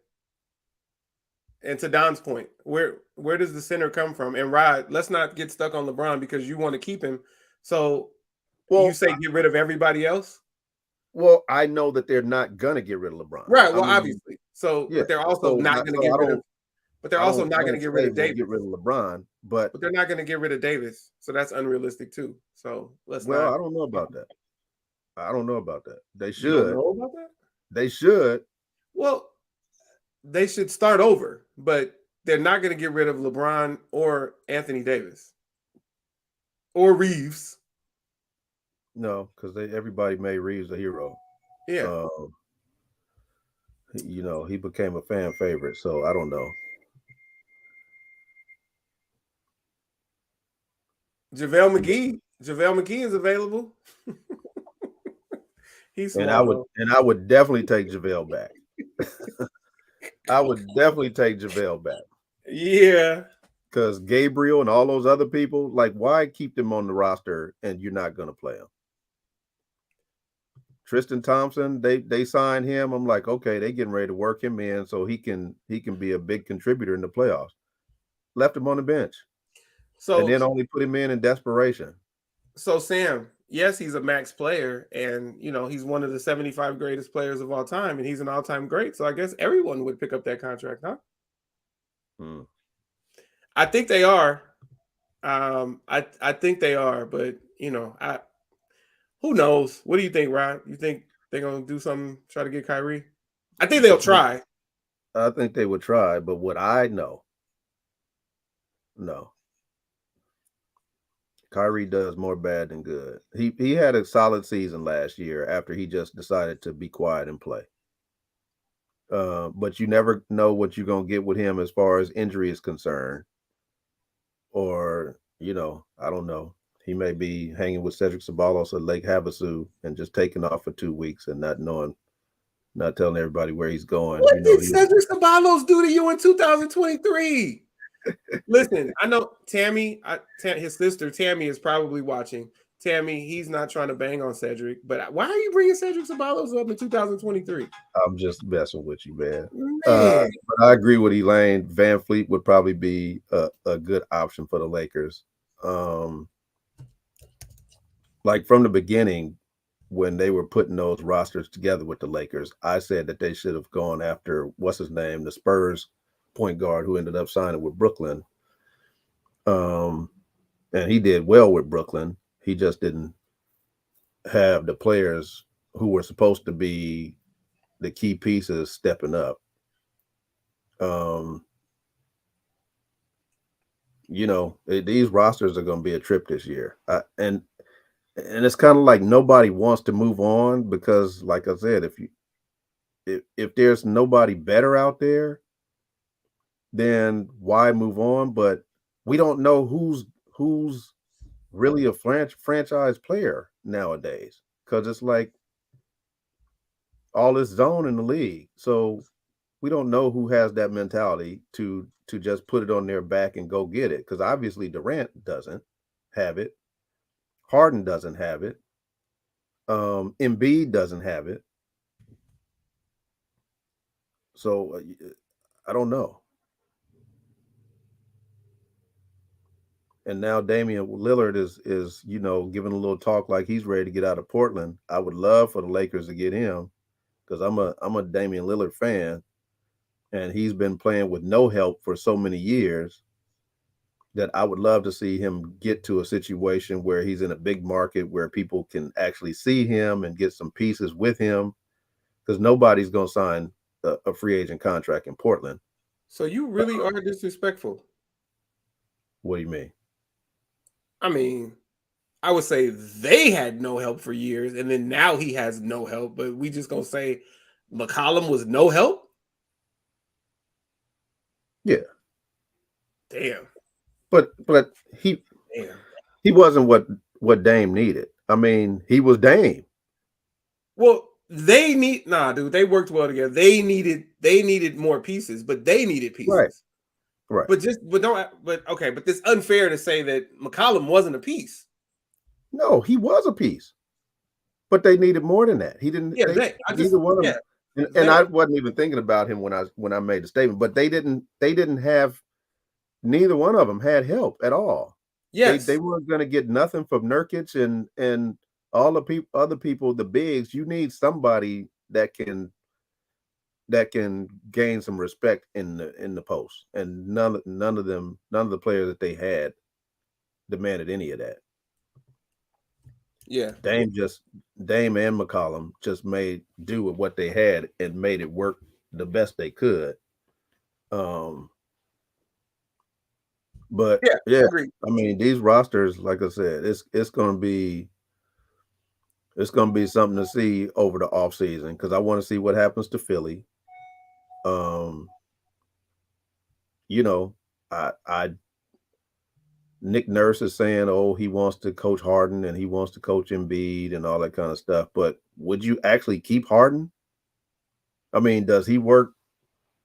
And to Don's point, where does the center come from? And Rod, let's not get stuck on LeBron because you want to keep him. So you say get rid of everybody else? Well, I know that they're not gonna get rid of LeBron. Right. Well, obviously. So yeah, but they're also not gonna get rid of. But they're I also don't not going to get rid say of we'll Davis. get rid of LeBron, but But they're not going to get rid of Davis, so that's unrealistic too. So let's well, not. I don't know about that. I don't know about that. They You don't should. know about that? They should. Well, they should start over, but they're not going to get rid of LeBron or Anthony Davis or Reeves. No, because everybody made Reeves a hero. Yeah, Um, he became a fan favorite. So I don't know. JaVale McGee is available. He's And small though. I would definitely take JaVale back. I would definitely take JaVale back. Yeah. Because Gabriel and all those other people, like, why keep them on the roster and you're not going to play them? Tristan Thompson, they signed him. I'm like, okay, they getting ready to work him in so he can be a big contributor in the playoffs. Left him on the bench, and then only put him in desperation. So Sam, yes, he's a max player, and he's one of the 75 greatest players of all time, and he's an all-time great. So I guess everyone would pick up that contract, huh? I think they are. I think they are, but who knows? What do you think, Rod? You think they're gonna do something, try to get Kyrie? I think they'll try. I think they would try, but what I know, no. Kyrie does more bad than good. He had a solid season last year after he just decided to be quiet and play. But you never know what you're gonna get with him as far as injury is concerned. Or, I don't know. He may be hanging with Cedric Ceballos at Lake Havasu and just taking off for 2 weeks and not telling everybody where he's going. What did Cedric Ceballos do to you in 2023? Listen, I know Tammy, his sister Tammy is probably watching. Tammy, he's not trying to bang on Cedric, but why are you bringing Cedric Ceballos up in 2023? I'm just messing with you, man. But I agree with Elaine. Van Fleet would probably be a good option for the Lakers. Like from the beginning, when they were putting those rosters together with the Lakers, I said that they should have gone after what's his name, the Spurs point guard who ended up signing with Brooklyn. And he did well with Brooklyn. He just didn't have the players who were supposed to be the key pieces stepping up. These rosters are going to be a trip this year. And it's kind of like nobody wants to move on because, like I said, if there's nobody better out there, then why move on? But we don't know who's really a franchise player nowadays because it's like all this zone in the league. So we don't know who has that mentality to just put it on their back and go get it. Because obviously Durant doesn't have it. Harden doesn't have it. Embiid doesn't have it. So I don't know. And now Damian Lillard is giving a little talk like he's ready to get out of Portland. I would love for the Lakers to get him because I'm a Damian Lillard fan, and he's been playing with no help for so many years that I would love to see him get to a situation where he's in a big market where people can actually see him and get some pieces with him because nobody's going to sign a free agent contract in Portland. So you really are disrespectful. What do you mean? I mean, I would say they had no help for years, and then now he has no help. But we just gonna say McCollum was no help. Yeah. Damn. But he wasn't what Dame needed. I mean, he was Dame. Well, dude. They worked well together. They needed more pieces, but they needed pieces. Right. But it's unfair to say that McCollum wasn't a piece. No, he was a piece, but they needed more than that. He didn't. Yeah, neither one of them. And I wasn't even thinking about him when I made the statement. But they didn't have. Neither one of them had help at all. Yes, they weren't going to get nothing from Nurkic and all the other people, the bigs. You need somebody that can that can gain some respect in the post, and none of the players that they had demanded any of that. Yeah. Dame and McCollum just made do with what they had and made it work the best they could. But yeah, Agreed. I mean, these rosters, like I said, it's gonna be something to see over the offseason, because I want to see what happens to Philly. You know, I Nick Nurse is saying, oh, he wants to coach Harden and he wants to coach Embiid and all that kind of stuff. But would you actually keep Harden? I mean, does he work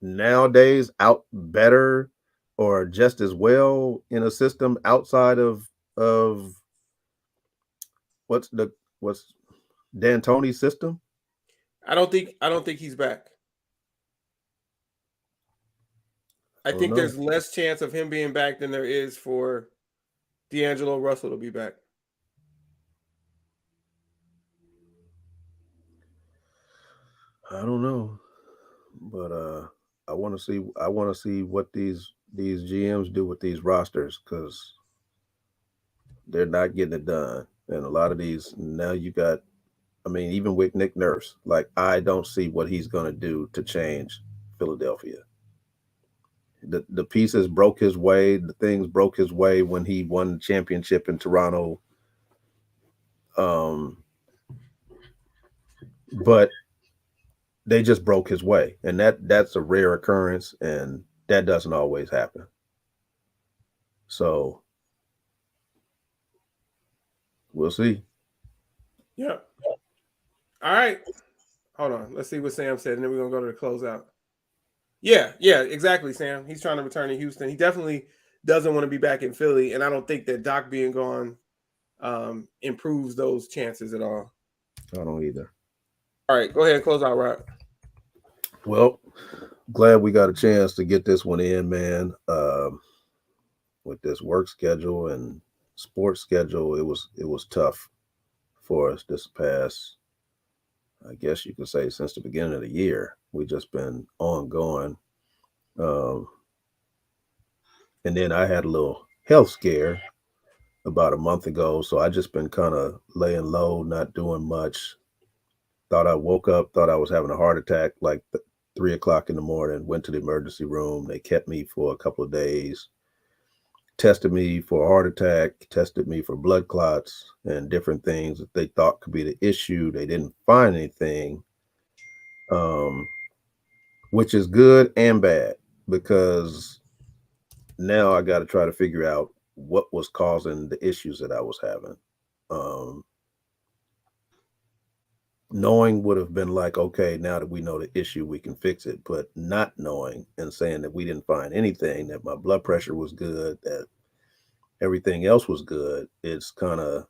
nowadays out better or just as well in a system outside of what's D'Antoni's system? I don't think he's back. I Oh think no, there's less chance of him being back than there is for D'Angelo Russell to be back. I don't know, but I want to see what these GMs do with these rosters, because they're not getting it done. And a lot of these now you got, I mean, even with Nick Nurse, like I don't see what he's going to do to change Philadelphia. The pieces broke his way. The things broke his way when he won the championship in Toronto. Um, but they just broke his way, and that's a rare occurrence, and that doesn't always happen. So we'll see. Yeah. All right. Hold on. Let's see what Sam said, and then we're gonna go to the closeout. Yeah, exactly, Sam. He's trying to return to Houston. He definitely doesn't want to be back in Philly, and I don't think that Doc being gone improves those chances at all. I don't either. All right, go ahead and close out, Rod. Well, glad we got a chance to get this one in, man. With this work schedule and sports schedule, it was tough for us this past, I guess you could say, since the beginning of the year. We just been ongoing. Um, and then I had a little health scare about a month ago, so I just been kind of laying low, not doing much. Thought I woke up, thought I was having a heart attack, like 3 o'clock in the morning. Went to the emergency room. They kept me for a couple of days. Tested me for a heart attack, tested me for blood clots and different things that they thought could be the issue. They didn't find anything, um, which is good and bad, because now I got to try to figure out what was causing the issues that I was having. Um, Knowing would have been like, okay, now that we know the issue, we can fix it. But not knowing and saying that we didn't find anything, that my blood pressure was good, that everything else was good, it's kind of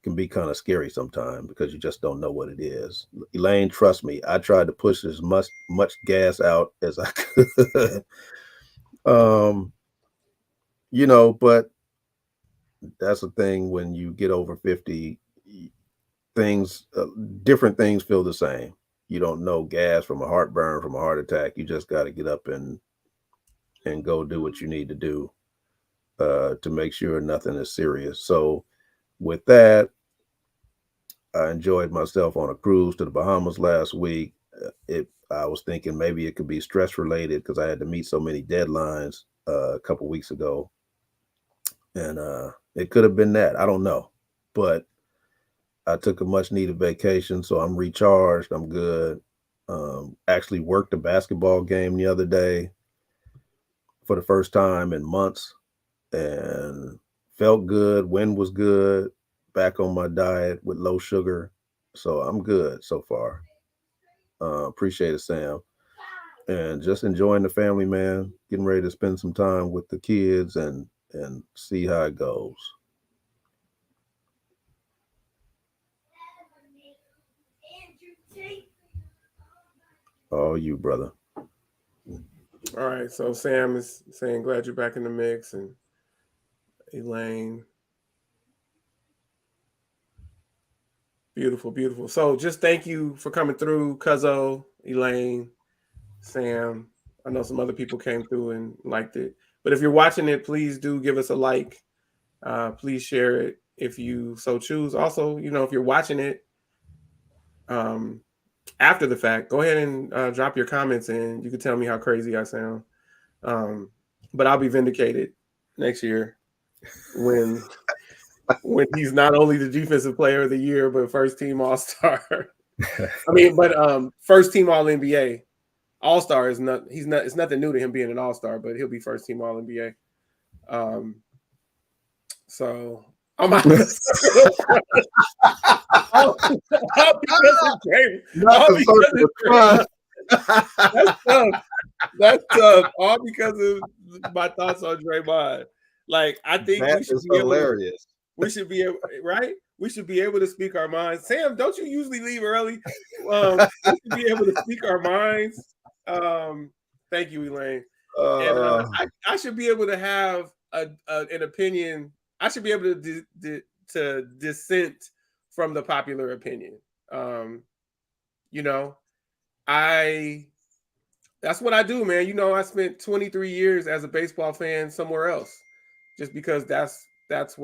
can be kind of scary sometimes, because you just don't know what it is. Elaine, trust me, I tried to push as much gas out as I could. um, but that's the thing, when you get over 50, things different things feel the same. You don't know gas from a heartburn, from a heart attack. You just got to get up and go do what you need to do, to make sure nothing is serious. So with that, I enjoyed myself on a cruise to the Bahamas last week. I was thinking maybe it could be stress related, because I had to meet so many deadlines a couple weeks ago, and it could have been that. I don't know, but I took a much needed vacation, so I'm recharged. I'm good. Actually worked a basketball game the other day for the first time in months, and felt good. Wind was good. Back on my diet with low sugar, so I'm good so far. Appreciate it, Sam, and just enjoying the family, man. Getting ready to spend some time with the kids and see how it goes. All you, brother. All right, so Sam is saying glad you're back in the mix, and Elaine. Beautiful, beautiful. So just thank you for coming through, Cuzzo, Elaine, Sam. I know some other people came through and liked it. But if you're watching it, please do give us a like. Please share it if you so choose. Also, if you're watching it after the fact, go ahead and drop your comments in. You can tell me how crazy I sound. But I'll be vindicated next year when he's not only the defensive player of the year, but first team All-Star. First team All-NBA. All-Star is not. He's not. It's nothing new to him being an All-Star, but he'll be first team All-NBA. So I'm out. all because of Draymond. That's tough. That's tough. All because of my thoughts on Draymond. Like, I think that we should be hilarious. We should be able, right? We should be able to speak our minds. Sam, don't you usually leave early? We should be able to speak our minds. Thank you, Elaine. And I should be able to have an opinion. I should be able to dissent from the popular opinion. That's what I do, man. I spent 23 years as a baseball fan somewhere else, just because that's just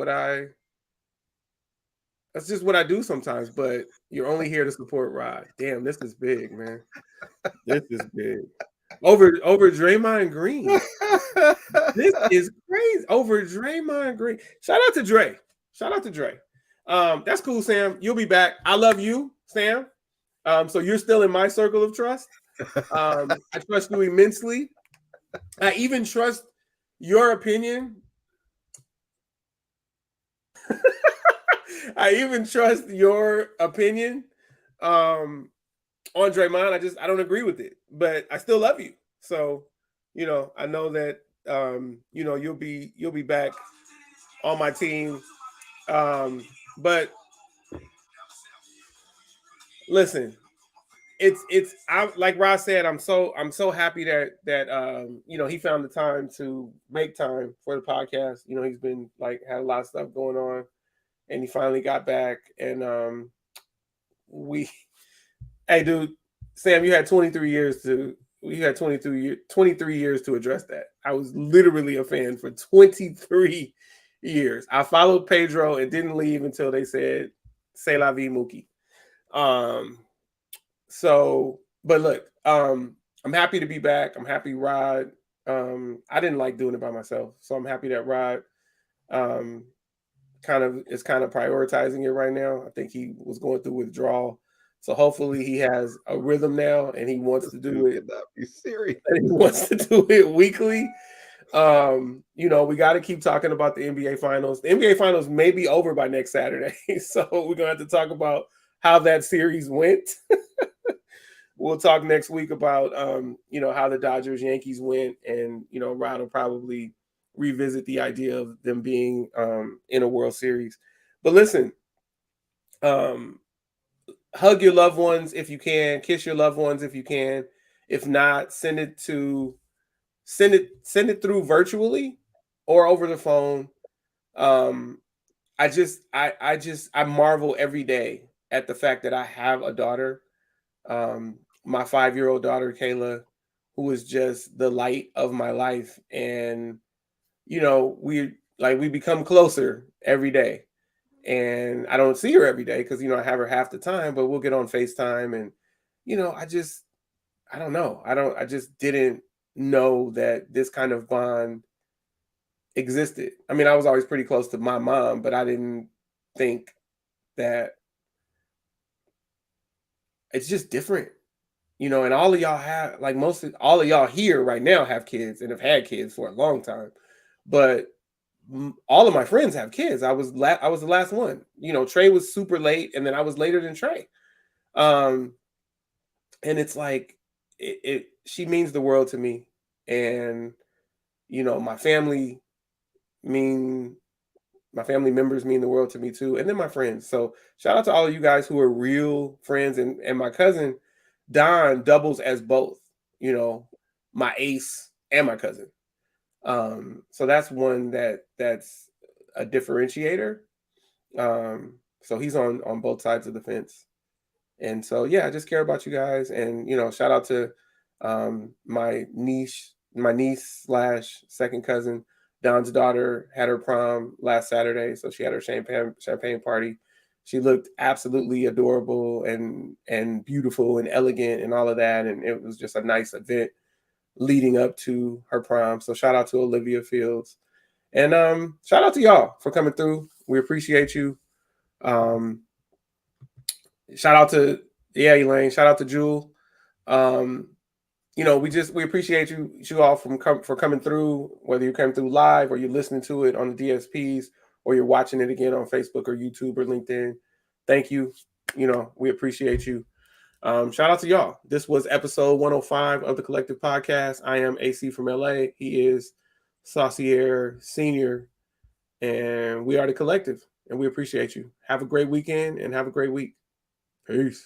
what I do sometimes. But you're only here to support Rod. Damn, this is big, man. This is big. Over Draymond Green. This is crazy. Over Draymond Green. Shout out to Dre. That's cool, Sam. You'll be back. I love you, Sam. So you're still in my circle of trust. I trust you immensely. I even trust your opinion. I even trust your opinion on Draymond. I don't agree with it, but I still love you. So, I know that you'll be back on my team. But listen, I like Ross said, I'm so happy that he found the time to make time for the podcast. He's been had a lot of stuff going on, and he finally got back. And hey, dude, Sam, you had 23 years to address that. I was literally a fan for 23 years. I followed Pedro and didn't leave until they said "C'est la vie, Mookie." But look, I'm happy to be back. I'm happy Rod. I didn't like doing it by myself, so I'm happy that Rod kind of prioritizing it right now. I think he was going through withdrawal, so hopefully he has a rhythm now, and he wants to do it. Be serious. And he wants to do it weekly. We got to keep talking about the NBA Finals. The NBA Finals may be over by next Saturday, so we're gonna have to talk about how that series went. We'll talk next week about how the Dodgers Yankees went, and Rod will probably revisit the idea of them being in a World Series. But listen, hug your loved ones if you can, kiss your loved ones if you can. If not, send it through virtually or over the phone. I marvel every day at the fact that I have a daughter. My 5-year-old daughter, Kayla, who is just the light of my life. And, we become closer every day. And I don't see her every day because, I have her half the time, but we'll get on FaceTime. And, I don't know. I just didn't know that this kind of bond existed. I mean, I was always pretty close to my mom, but I didn't think that it's just different. And all of y'all have, all of y'all here right now have kids and have had kids for a long time. But all of my friends have kids. I was the last one. Trey was super late, and then I was later than Trey. And it's she means the world to me. And, my family members mean the world to me too. And then my friends. So shout out to all of you guys who are real friends. And my cousin, Don, doubles as both, my ace and my cousin. So that's one that's a differentiator. So So he's on both sides of the fence. And so, yeah, I just care about you guys. And, shout out to my niece / second cousin, Don's daughter, had her prom last Saturday. So she had her champagne party. She looked absolutely adorable and beautiful and elegant and all of that. And it was just a nice event leading up to her prom. So shout out to Olivia Fields. And shout out to y'all for coming through. We appreciate you. Shout out to Elaine. Shout out to Jewel. We appreciate you all for coming through, whether you come through live or you're listening to it on the DSPs or you're watching it again on Facebook or YouTube or LinkedIn. Thank you. We appreciate you. Shout out to y'all. This was episode 105 of the Collective Podcast. I am AC from LA. He is Saucier Senior, and we are the Collective, and we appreciate you. Have a great weekend and have a great week. Peace.